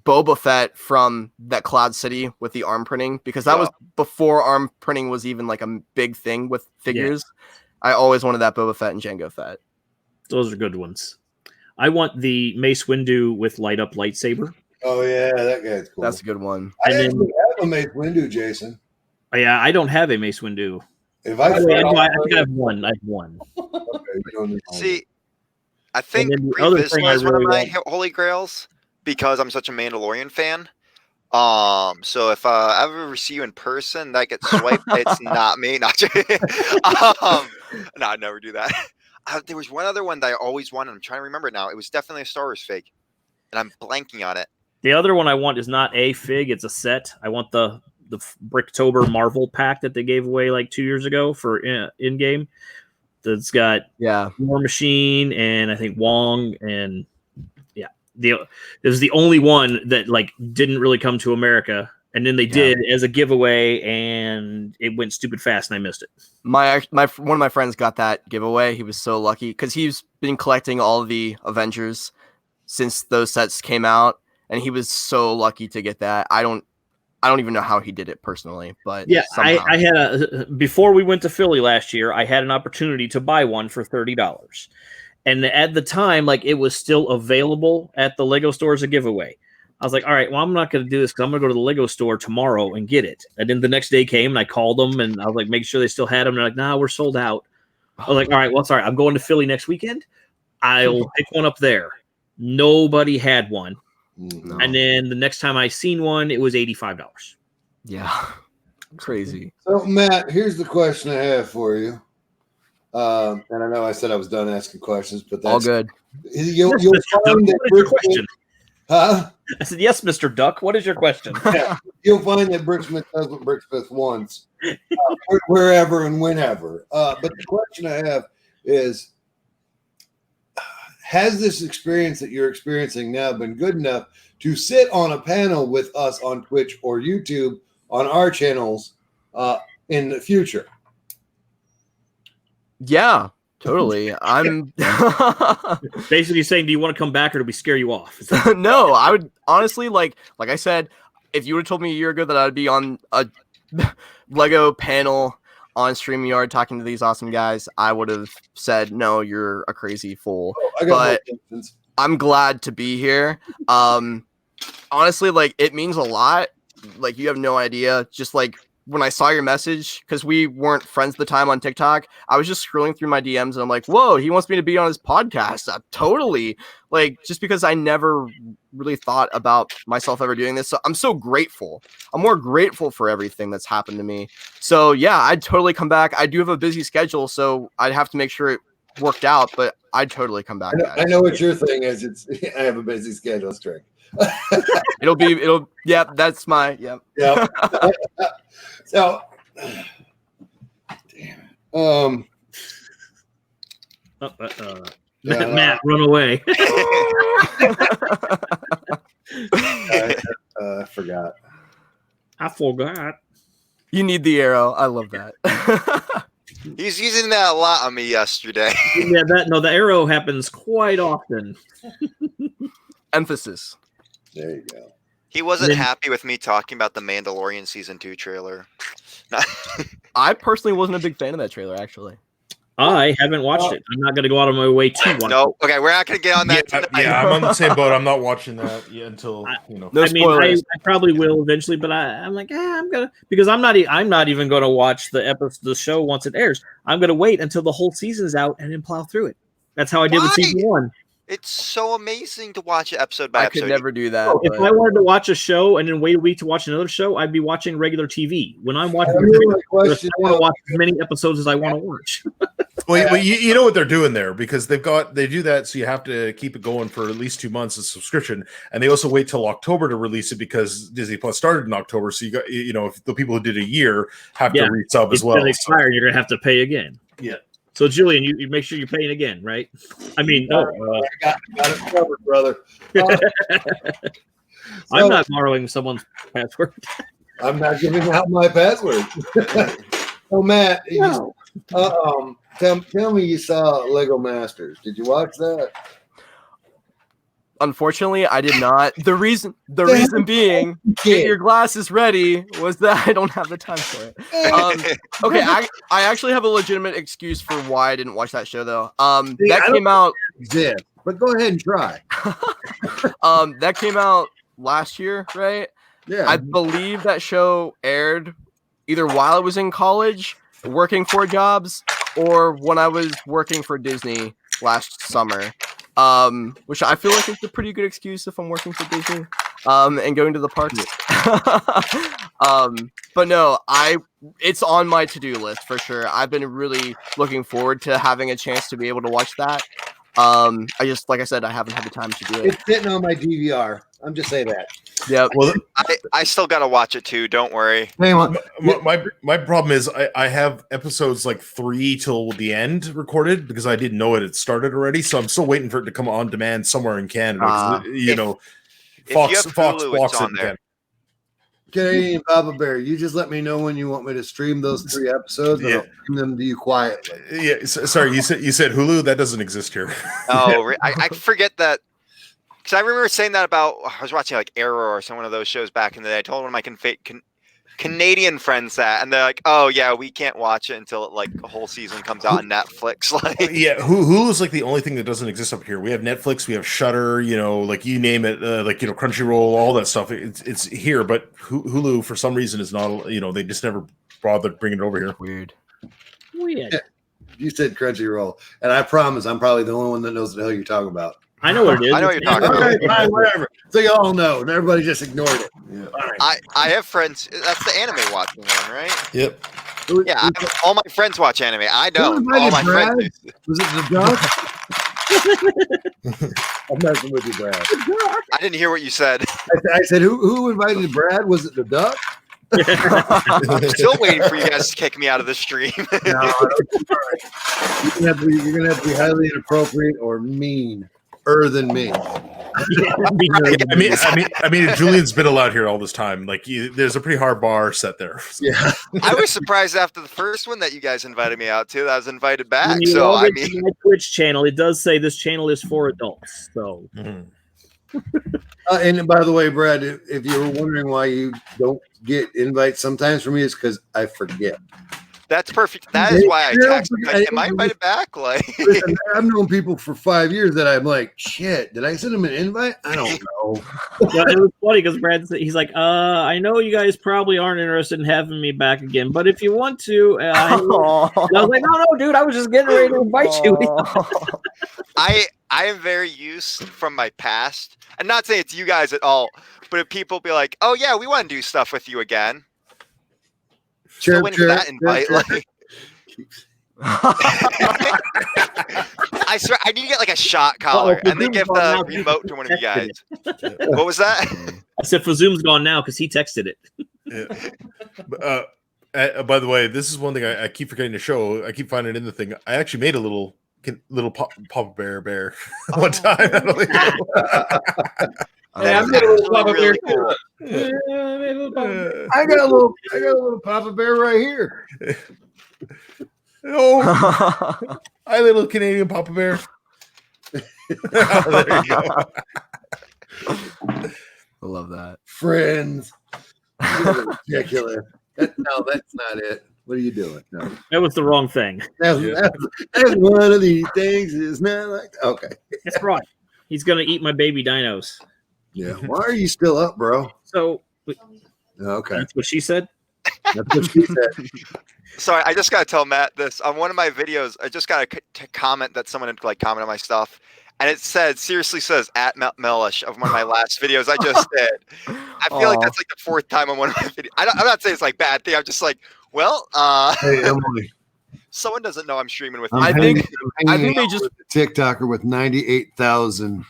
Boba Fett from that Cloud City with the arm printing, because that was before arm printing was even like a big thing with figures. I always wanted that Boba Fett and Jango Fett. Those are good ones. I want the Mace Windu with light up lightsaber. Oh yeah, that guy's cool. That's a good one. I didn't have a Mace Windu, Jason. Yeah, I don't have a Mace Windu. If I think I have one. I have one. Okay, See, I think the Pre other thing Vizsla I is one of really my want- holy grails because I'm such a Mandalorian fan. So if I ever see you in person, that gets swiped. It's not me. Not no, I'd never do that. There was one other one that I always wanted. I'm trying to remember it now. It was definitely a Star Wars fig, and I'm blanking on it. The other one I want is not a fig; it's a set. I want the Bricktober Marvel pack that they gave away like 2 years ago for in game. That's got War Machine and I think Wong and it was the only one that like didn't really come to America, and then they did as a giveaway, and it went stupid fast, and I missed it. My one of my friends got that giveaway. He was so lucky because he's been collecting all of the Avengers since those sets came out, and he was so lucky to get that. I don't even know how he did it personally, but I had before we went to Philly last year, I had an opportunity to buy one for $30. And at the time, like it was still available at the Lego store as a giveaway. I was like, all right, well, I'm not going to do this because I'm going to go to the Lego store tomorrow and get it. And then the next day came and I called them and I was like, make sure they still had them. And they're like, nah, we're sold out. I was like, all right, well, sorry, I'm going to Philly next weekend. I'll pick one up there. Nobody had one. No. And then the next time I seen one, it was $85. Yeah. Crazy. So, Matt, here's the question I have for you. And I know I said I was done asking questions, but that's all good. You'll find that question. Huh? I said, yes, Mr. Duck. What is your question? Yeah, you'll find that Bricksmith does what Bricksmith wants, wherever and whenever. But the question I have is, has this experience that you're experiencing now been good enough to sit on a panel with us on Twitch or YouTube on our channels in the future? Yeah, totally. I'm basically saying, do you want to come back or do we scare you off? No, I would honestly like I said, if you would have told me a year ago that I'd be on a Lego panel on StreamYard talking to these awesome guys, I would have said, no, you're a crazy fool. But I'm glad to be here. Honestly, like it means a lot. Like you have no idea. Just like when I saw your message, because we weren't friends at the time on TikTok, I was just scrolling through my DMs and I'm like, whoa, he wants me to be on his podcast. Totally. Like, just because I never really thought about myself ever doing this. So I'm so grateful. I'm more grateful for everything that's happened to me. So yeah, I'd totally come back. I do have a busy schedule, so I'd have to make sure it worked out, but I'd totally come back. I know what your thing is. I have a busy schedule, Strick. Yeah, that's my, yeah. So, damn it. Matt, run away. I forgot. I forgot. You need the arrow. I love that. He's using that a lot on me yesterday. Yeah, the arrow happens quite often. Emphasis. There you go. He wasn't happy with me talking about the Mandalorian Season 2 trailer. I personally wasn't a big fan of that trailer, actually. I haven't watched it. I'm not going to go out of my way to watch it. Okay, we're not going to get on that tonight. Yeah, I'm on the same boat. I'm not watching that until, No spoilers. I probably will eventually, but I'm like, I'm going to, because I'm not even going to watch the show once it airs. I'm going to wait until the whole season's out and then plow through it. That's how I did with season 1. It's so amazing to watch it episode by episode. I could never do that. If I wanted to watch a show and then wait a week to watch another show, I'd be watching regular TV. When I'm watching, I want to watch as many episodes as I want to watch. Well, you know what they're doing there, because they do that, so you have to keep it going for at least 2 months of subscription, and they also wait till October to release it because Disney Plus started in October. So you got if the people who did a year have to resub as well. Expired, you're gonna have to pay again. Yeah. So, Julian, you make sure you're paying again, right? I mean, no, got it covered, brother. I'm not borrowing someone's password. I'm not giving out my password. Oh, Matt, tell me you saw Lego Masters. Did you watch that? Unfortunately, I did not. The reason being, get your glasses ready, was that I don't have the time for it. Okay, I actually have a legitimate excuse for why I didn't watch that show though. That came out. Exist, but go ahead and try. That came out last year, right? Yeah, I believe that show aired either while I was in college, working 4 jobs, or when I was working for Disney last summer. Which I feel like is a pretty good excuse if I'm working for Disney, and going to the parks. But no, it's on my to-do list for sure. I've been really looking forward to having a chance to be able to watch that. Like I said, I haven't had the time to do it. It's sitting on my DVR. I'm just saying that. Yeah. Well, I still got to watch it too. Don't worry. my problem is I have episodes like 3 till the end recorded because I didn't know it had started already. So I'm still waiting for it to come on demand somewhere in Canada. Fox Hulu, blocks it's it on in there. Canada. Canadian Papa Bear, you just let me know when you want me to stream those 3 episodes. And I'll stream them to you quietly. Yeah, sorry, you said Hulu. That doesn't exist here. Oh, I forget that. Because I remember saying that about, I was watching like Arrow or some one of those shows back in the day. I told one of my Canadian friends that, and they're like, "Oh yeah, we can't watch it until like a whole season comes out on Netflix." Like, yeah, Hulu's like the only thing that doesn't exist up here. We have Netflix, we have Shudder, like you name it, Crunchyroll, all that stuff. It's here, but Hulu for some reason is not. They just never bothered bringing it over here. Weird. Yeah. You said Crunchyroll, and I promise I'm probably the only one that knows what the hell you're talking about. I know what it is. I know what you're talking about. All right, fine, whatever. So y'all know, and everybody just ignored it. Yeah. All right. I have friends. That's the anime watching one, right? Yep. Yeah, all my friends watch anime. I don't. Who All my invited friends. Brad? Was it the duck? I'm messing with you, Brad. I didn't hear what you said. I said, who invited Brad? Was it the duck? I'm still waiting for you guys to kick me out of the stream. No, all right. You're gonna have to be highly inappropriate or meaner than me. I mean, Julian's been allowed here all this time. Like, there's a pretty hard bar set there. Yeah. I was surprised after the first one that you guys invited me out to. That I was invited back. When you So log I into mean, my Twitch channel, it does say this channel is for adults. So, And by the way, Brad, if you were wondering why you don't get invites sometimes from me, it's because I forget. that's perfect. That is why I texted. Like, am I invited back? Like, Listen, I've known people for 5 years that I'm like, shit, did I send them an invite? I don't know. yeah, it was funny because Brad said, he's like, I know you guys probably aren't interested in having me back again, but if you want to, I was like, no, dude, I was just getting ready to invite you. I am very used from my past. I'm not saying it's you guys at all, but if people be like, "Oh yeah, we want to do stuff with you again," still waiting for that invite. Like, I swear, I need to get like a shot collar and then give the remote to one of you guys. What was that? I said, for Zoom's gone now because he texted it. By the way, this is one thing I keep forgetting to show. I keep finding it in the thing. I actually made a little Papa Bear one time. I don't think I made a little Papa Bear cool. I got a little Papa Bear right here. Oh, hi, little Canadian Papa Bear. There you go. I love that. Friends. You're ridiculous. No, that's not it. What are you doing? No. That was the wrong thing. That's one of these things. It's not like, okay. That's right. He's going to eat my baby dinos. Yeah. Why are you still up, bro? So, Okay. that's what she said? That's what she said. Sorry, I just got to tell Matt this. On one of my videos, I just got a comment that someone had like commented on my stuff. And it seriously says at Mellish of one of my last videos I just did. I feel like that's like the 4th time on one of my videos. I'm not saying it's like bad thing. I'm just like, well, Hey, Emily. someone doesn't know I'm streaming with you. I think they just with a TikToker with 98,000.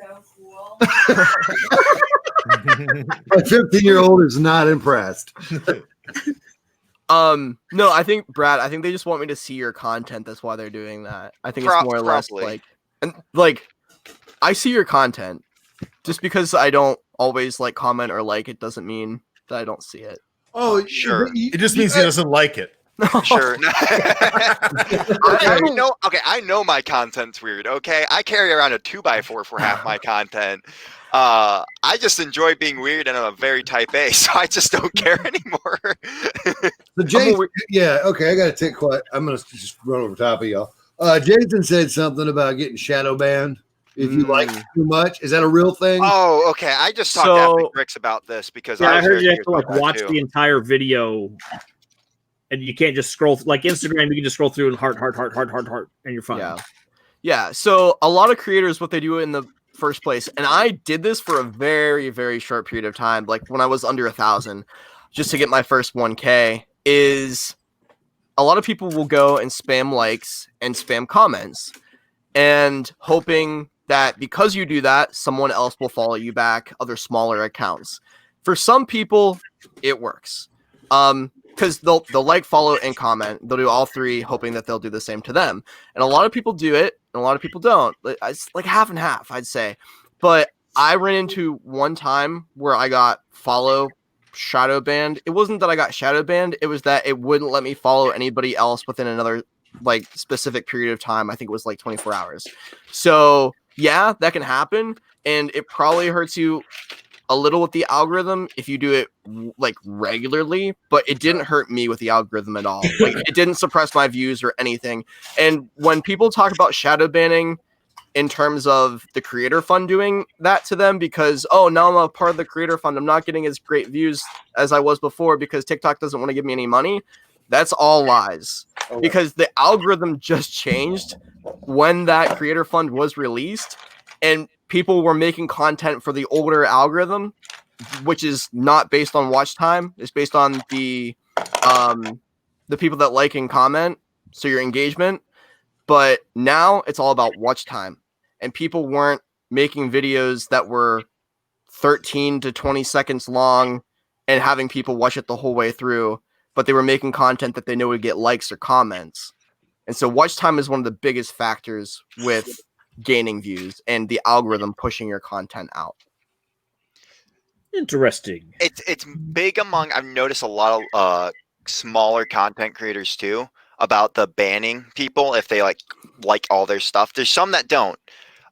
That's so cool. My 15-year-old is not impressed. No, I think Brad. I think they just want me to see your content. That's why they're doing that. I think it's more or less Probably. like, and like, I see your content. Just because I don't always like comment or like it doesn't mean that I don't see it. Oh, Sure. It just means he doesn't like it. Sure. I know my content's weird. Okay, I carry around a 2x4 for half my content. I just enjoy being weird, and I'm a very type A, so I just don't care anymore. So Jason, yeah, okay, I got to take quiet. I'm gonna just run over top of y'all. Jason said something about getting shadow banned if you like it too much. Is that a real thing? Oh, okay. I just talked to Epic Bricks about this because I was heard very you have to curious like about watch that, the entire video, and you can't just scroll like Instagram. You can just scroll through and heart, and you're fine. Yeah. So a lot of creators, what they do in the first place, and I did this for a very, very short period of time, like when I was under 1,000, just to get my first 1K, is a lot of people will go and spam likes and spam comments, and hoping that because you do that, someone else will follow you back, other smaller accounts. For some people, it works. Because they'll like, follow, and comment. They'll do all three, hoping that they'll do the same to them. And a lot of people do it, and a lot of people don't. It's like half and half, I'd say. But I ran into one time where I got shadow banned. It wasn't that I got shadow banned. It was that it wouldn't let me follow anybody else within another like specific period of time. I think it was like 24 hours. So yeah, that can happen. And it probably hurts you a little with the algorithm if you do it like regularly, but it didn't hurt me with the algorithm at all. Like it didn't suppress my views or anything. And when people talk about shadow banning in terms of the creator fund doing that to them because, oh, now I'm a part of the creator fund, I'm not getting as great views as I was before because TikTok doesn't want to give me any money, that's all lies. Okay. Because the algorithm just changed when that creator fund was released, and people were making content for the older algorithm, which is not based on watch time. It's based on the people that like and comment, so your engagement. But now it's all about watch time, and people weren't making videos that were 13 to 20 seconds long and having people watch it the whole way through, but they were making content that they know would get likes or comments. And so watch time is one of the biggest factors with gaining views and the algorithm pushing your content out. Interesting. It's big among, I've noticed a lot of smaller content creators too, about the banning people if they like all their stuff. There's some that don't.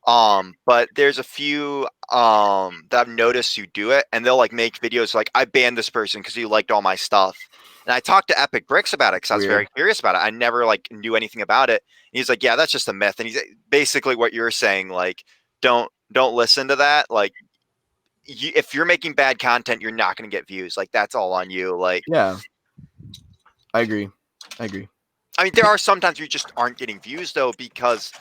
But there's a few that I've noticed who do it, and they'll like make videos like, I banned this person because he liked all my stuff. And I talked to Epic Bricks about it because I was very curious about it. I never like knew anything about it. And he's like, yeah, that's just a myth. And he's basically what you're saying, like, don't listen to that. Like, if you're making bad content, you're not going to get views. Like, that's all on you. Like, yeah, I agree. I mean, there are sometimes you just aren't getting views though, because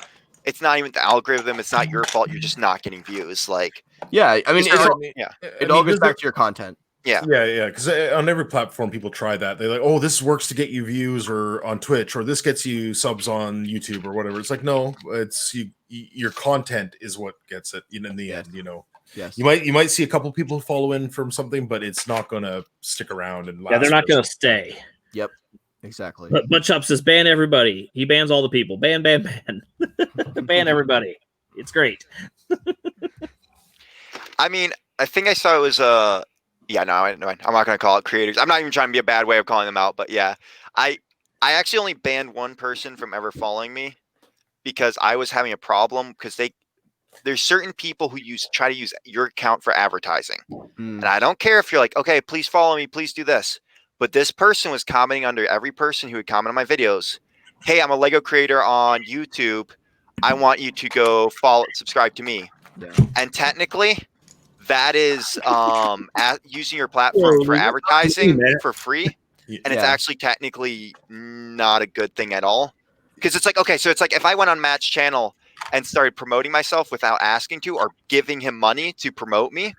it's not even the algorithm. It's not your fault. You're just not getting views. Like, yeah, I mean, it all goes back to your content. Yeah. Because on every platform, people try that. They're like, "Oh, this works to get you views," or on Twitch, or this gets you subs on YouTube, or whatever. It's like, no, it's your content is what gets it. In the end, Yes. You might see a couple people follow in from something, but it's not going to stick around and last. Yeah, they're not going to stay. Yep. Exactly. But Buttshop says ban everybody. He bans all the people. Ban. Ban everybody. It's great. I mean, I think I saw it was I'm not going to call it creators. I'm not even trying to be a bad way of calling them out, but yeah, I actually only banned one person from ever following me because I was having a problem because there's certain people who try to use your account for advertising. And I don't care if you're like, okay, please follow me, please do this. But this person was commenting under every person who would comment on my videos. Hey, I'm a Lego creator on YouTube. I want you to go subscribe to me. Yeah. And technically, that is using your platform for advertising for free. And it's actually technically not a good thing at all. Because it's like, okay, so it's like if I went on Matt's channel and started promoting myself without asking to, or giving him money to promote me,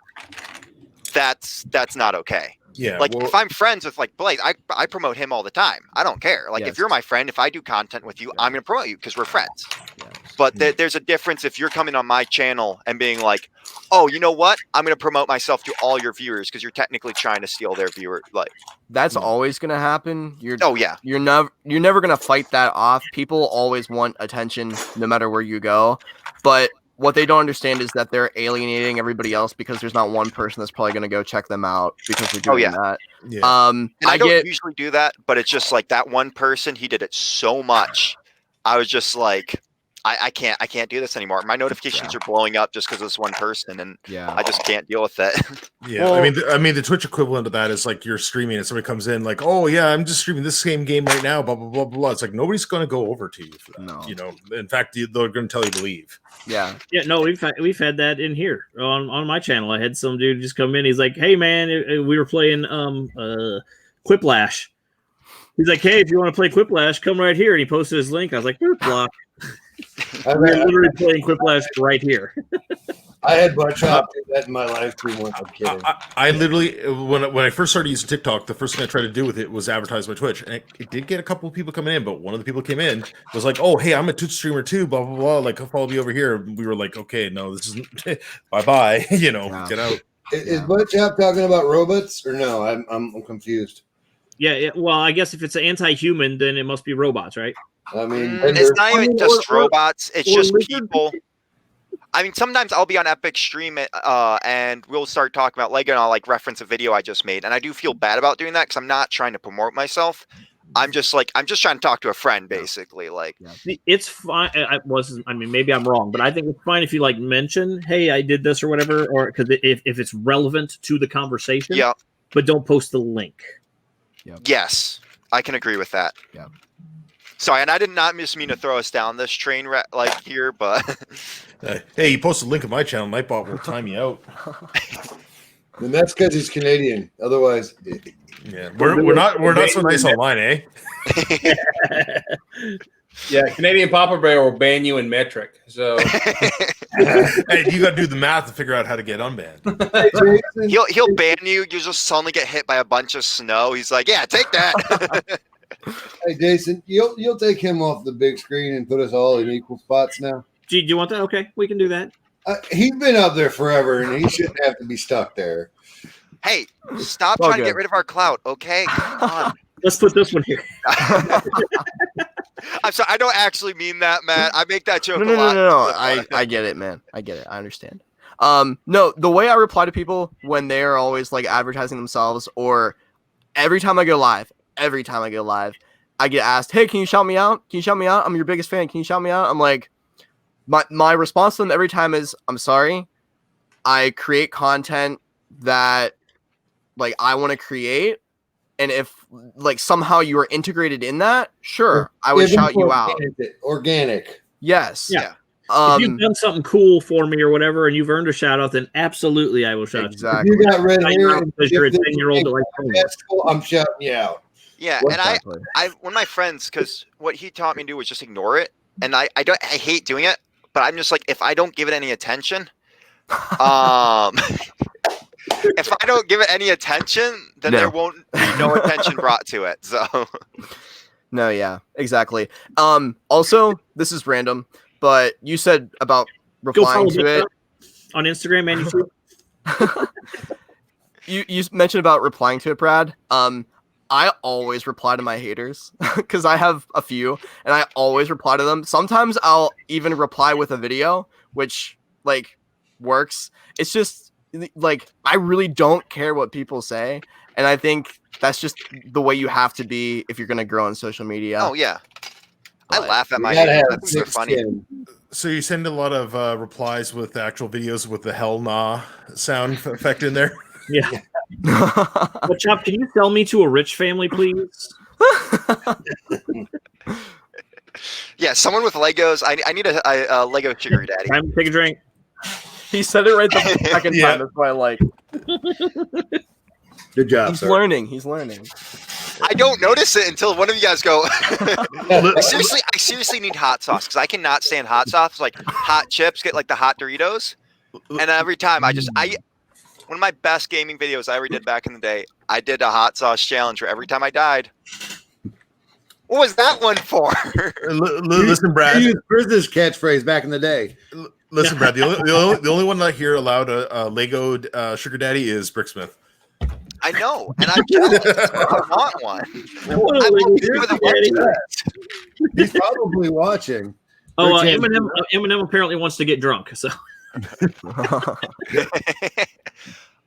that's not okay. Yeah. Like if I'm friends with like Blaze, I promote him all the time. I don't care. Like if you're my friend, if I do content with you, I'm going to promote you because we're friends. Yeah. But there's a difference if you're coming on my channel and being like, oh, you know what? I'm going to promote myself to all your viewers because you're technically trying to steal their viewer. Like, That's always gonna happen. oh yeah, You're never gonna fight that off. People always want attention, no matter where you go. But what they don't understand is that they're alienating everybody else because there's not one person that's probably gonna go check them out because they're doing that. Yeah. and I don't usually do that, but it's just like that one person. He did it so much. I was just like, I can't do this anymore. My notifications are blowing up just because of this one person, and I just can't deal with it. Yeah, well, I mean, the Twitch equivalent of that is like you're streaming and somebody comes in like, oh yeah, I'm just streaming this same game right now, blah blah blah blah. It's like nobody's going to go over to you for that. No. You know, in fact, they're going to tell you to leave. Yeah. No, we've had that in here on my channel. I had some dude just come in. He's like, "Hey man, we were playing Quiplash." He's like, "Hey, if you want to play Quiplash, come right here." And he posted his link. I was like, block. We're literally playing Quiplash right here. I had Buttshop do that in my live stream once. I'm kidding. I literally, when I first started using TikTok, the first thing I tried to do with it was advertise my Twitch, and it did get a couple of people coming in. But one of the people came in was like, "Oh, hey, I'm a Twitch streamer too." Blah blah blah. Like, follow me over here. We were like, "Okay, no, this isn't." Bye bye. You know, get out. Is Buttshop talking about robots or no? I'm confused. Yeah. Well, I guess if it's an anti-human, then it must be robots, right? I mean, it's not even just robots. It's just people. I mean, sometimes I'll be on Epic Stream and we'll start talking about Lego and I'll like reference a video I just made. And I do feel bad about doing that because I'm not trying to promote myself. I'm just trying to talk to a friend, basically. Like, it's fine. I mean, maybe I'm wrong, but I think it's fine if you like mention, "Hey, I did this" or whatever, or because if it's relevant to the conversation. Yeah. But don't post the link. Yes, I can agree with that. Yeah. Sorry, and I did not mean to throw us down this train like here, but hey, you posted a link of my channel. Nightbot will time you out. And that's because he's Canadian. Otherwise, yeah, we're not so nice online, eh? Yeah, Canadian Papa Bear will ban you in metric. So hey, you got to do the math to figure out how to get unbanned. He'll ban you. You just suddenly get hit by a bunch of snow. He's like, "Yeah, take that." Hey, Jason, you'll take him off the big screen and put us all in equal spots now. Do you want that? Okay, we can do that. He's been up there forever, and he shouldn't have to be stuck there. Hey, stop trying to get rid of our clout, okay? Come on. Let's put this one here. I'm sorry, I don't actually mean that, Matt. I make that joke a lot. No. I get it, man. I get it. I understand. No, the way I reply to people when they are always like advertising themselves, or every time I go live, I get asked, "Hey, can you shout me out? Can you shout me out? I'm your biggest fan. Can you shout me out?" I'm like, my response to them every time is, "I'm sorry. I create content that like I want to create, and if like somehow you are integrated in that, sure, I would shout you out." Organic. Yes. Yeah. If you've done something cool for me or whatever, and you've earned a shout out, then absolutely I will shout exactly. You got red hair because you're a 10-year-old that likes I'm shouting you out. Yeah, exactly. And I one of my friends, because what he taught me to do was just ignore it, and I hate doing it, but I'm just like, if I don't give it any attention, if I don't give it any attention, then there won't be no attention brought to it. So no, yeah, exactly. Also, this is random, but you said about replying to it on Instagram and YouTube. you mentioned about replying to it, Brad. I always reply to my haters because I have a few, and I always reply to them. Sometimes I'll even reply with a video, which like works. It's just like I really don't care what people say, and I think that's just the way you have to be if you're gonna grow on social media. Oh yeah, I laugh at my haters. I think they're funny. So you send a lot of replies with actual videos with the hell nah sound effect in there. Yeah. But Chop, can you sell me to a rich family, please? Yeah, someone with Legos. I need a Lego sugar daddy. Time to take a drink. He said it right the second time. That's why I like. Good job. He's learning. He's learning. I don't notice it until one of you guys go. I seriously need hot sauce because I cannot stand hot sauce. Like hot chips, get like the hot Doritos, and every time one of my best gaming videos I ever did back in the day, I did a hot sauce challenge where every time I died, What was that one for? Listen, Brad. He used Chris's catchphrase back in the day. Listen, Brad. The only one I hear allowed a Lego sugar daddy is Bricksmith. I know, and I'm jealous. I want one. I will be with a website. He's probably watching. Oh, Rich Eminem apparently wants to get drunk. So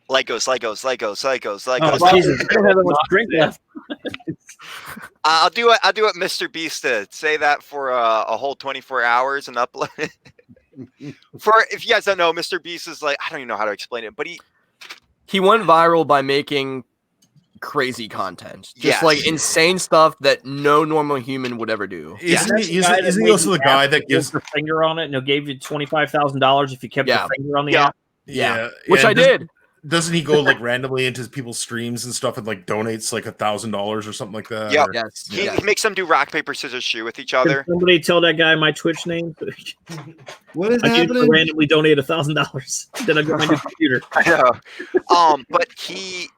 Legos. oh, Jesus, I don't have that much drink left. I'll do what Mr. Beast did. Say that for a whole 24 hours and upload it. If you guys don't know, Mr. Beast is like, I don't even know how to explain it, but he went viral by making crazy content, just Yes. like insane stuff that no normal human would ever do. Isn't he also the guy that gives your finger on it and he'll give you $25,000 if you kept your finger on the app? Yeah. Which I did. Doesn't he go like randomly into people's streams and stuff and like donates like $1,000 or something like that? Yep. Or- Yes. he makes them do rock, paper, scissors, shoe with each other. Can somebody tell that guy my Twitch name? What is I need to happening? randomly donate $1,000. Then I get my new computer. I know. But he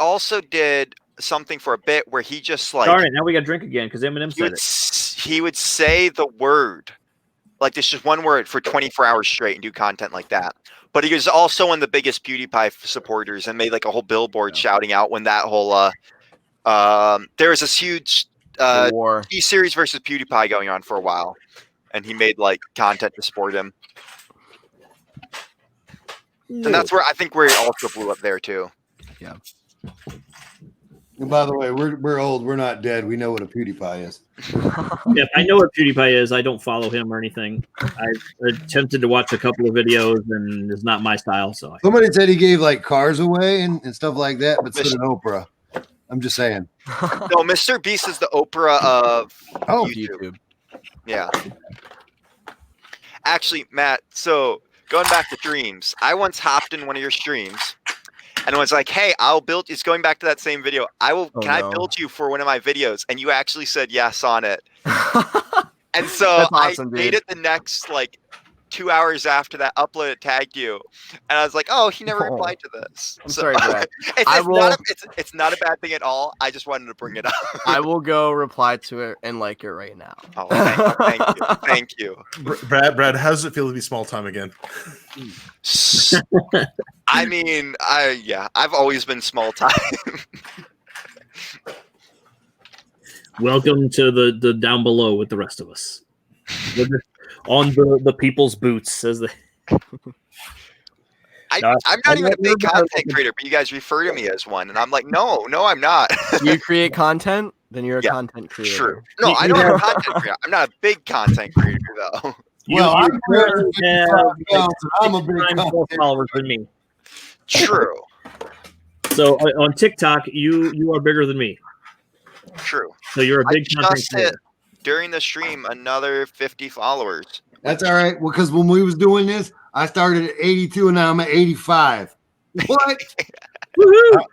also did something for a bit where he just like Darn it! Now we got to drink again because Eminem said it. he would say the word, like this just one word for 24 hours straight and do content like that. But he was also one of the biggest PewDiePie supporters and made like a whole billboard shouting out when that whole there was this huge War. E-Series versus PewDiePie going on for a while, and he made like content to support him. And that's where I think where he also blew up there too. Yeah. And by the way, we're old. We're not dead. We know what a PewDiePie is. Yeah, I know what PewDiePie is. I don't follow him or anything. I've attempted to watch a couple of videos, and it's not my style. So Somebody said he gave like cars away and stuff like that, but so did Oprah. I'm just saying. No, Mr. Beast is the Oprah of YouTube. Yeah. Actually, Matt, so going back to dreams, I once hopped in one of your streams and was like, hey, I'll build, it's going back to that same video. I build you for one of my videos? And you actually said yes on it. And so awesome, I made it the next like 2 hours after that upload, it tagged you. And I was like, oh, he never replied to this. I'm sorry, Brad. It's not a bad thing at all. I just wanted to bring it up. I will go reply to it and like it right now. Oh, thank you. Brad, how does it feel to be small time again? I mean, I've always been small time. welcome to the down below with the rest of us. We're just on the people's boots, as they. I'm not even a big content creator, but you guys refer to me as one, and I'm like, no, I'm not. You create content, then you're a content creator. True. No, I don't have a content creator. I'm not a big content creator though. Well, I'm a big more followers than me. True. So on TikTok, you are bigger than me. True. So you're a big content just creator. hit during the stream another 50 followers. That's all right. Well, because when we was doing this, I started at 82 and now I'm at 85. What? Woohoo!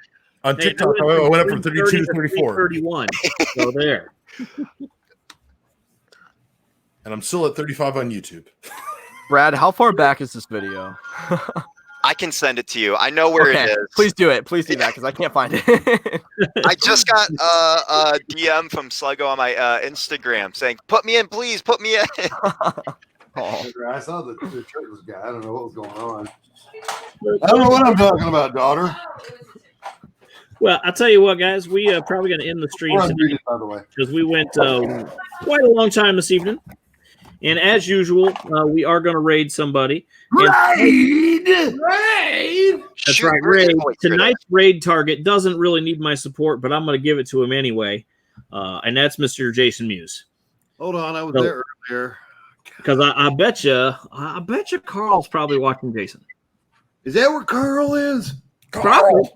On TikTok, I went up from 32 to 34. 31. So there. And I'm still at 35 on YouTube. Brad, how far back is this video? I can send it to you. I know where it is. Please do it. Please do that because I can't find it. I just got a DM from Sluggo on my Instagram saying, "Put me in, please. Put me in." Oh. I saw the shirtless guy. I don't know what was going on. I don't know what I'm talking about, daughter. Well, I'll tell you what, guys. We are probably going to end the stream today by the way, because we went quite a long time this evening. And as usual, we are going to raid somebody. Raid! That's right, raid. Tonight's raid target doesn't really need my support, but I'm going to give it to him anyway. And that's Mr. Jason Muse. Hold on, I was there earlier. Because I bet you Carl's probably watching Jason. Is that where Carl is? Probably.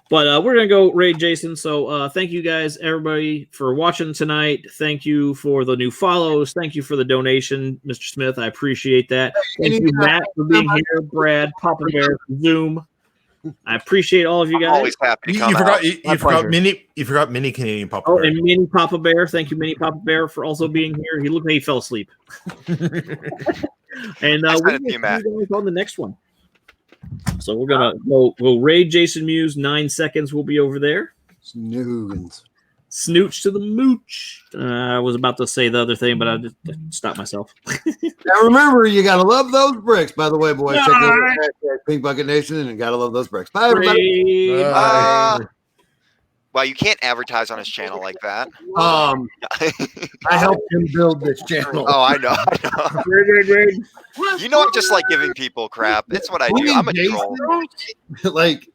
But we're going to go raid Jason. So thank you guys, everybody, for watching tonight. Thank you for the new follows. Thank you for the donation, Mr. Smith. I appreciate that. Thank you, Matt, for being here. Brad, Papa Bear, Zoom. I appreciate all of you guys. I'm always happy to come You forgot Mini Canadian Papa Bear. And Mini Papa Bear. Thank you, Mini Papa Bear, for also being here. He looked like he fell asleep. And we'll see you guys on the next one. So we're gonna we'll raid Jason Muse. 9 seconds. We'll be over there. Snoogans. Snooch to the mooch. I was about to say the other thing, but I just stopped myself. Now remember, you gotta love those bricks. By the way, boys, check out Pink Bucket Nation, and you gotta love those bricks. Bye, everybody. Well, you can't advertise on his channel like that. I helped him build this channel. Oh, I know. You know, I just like giving people crap. It's what I do. I'm a troll. Like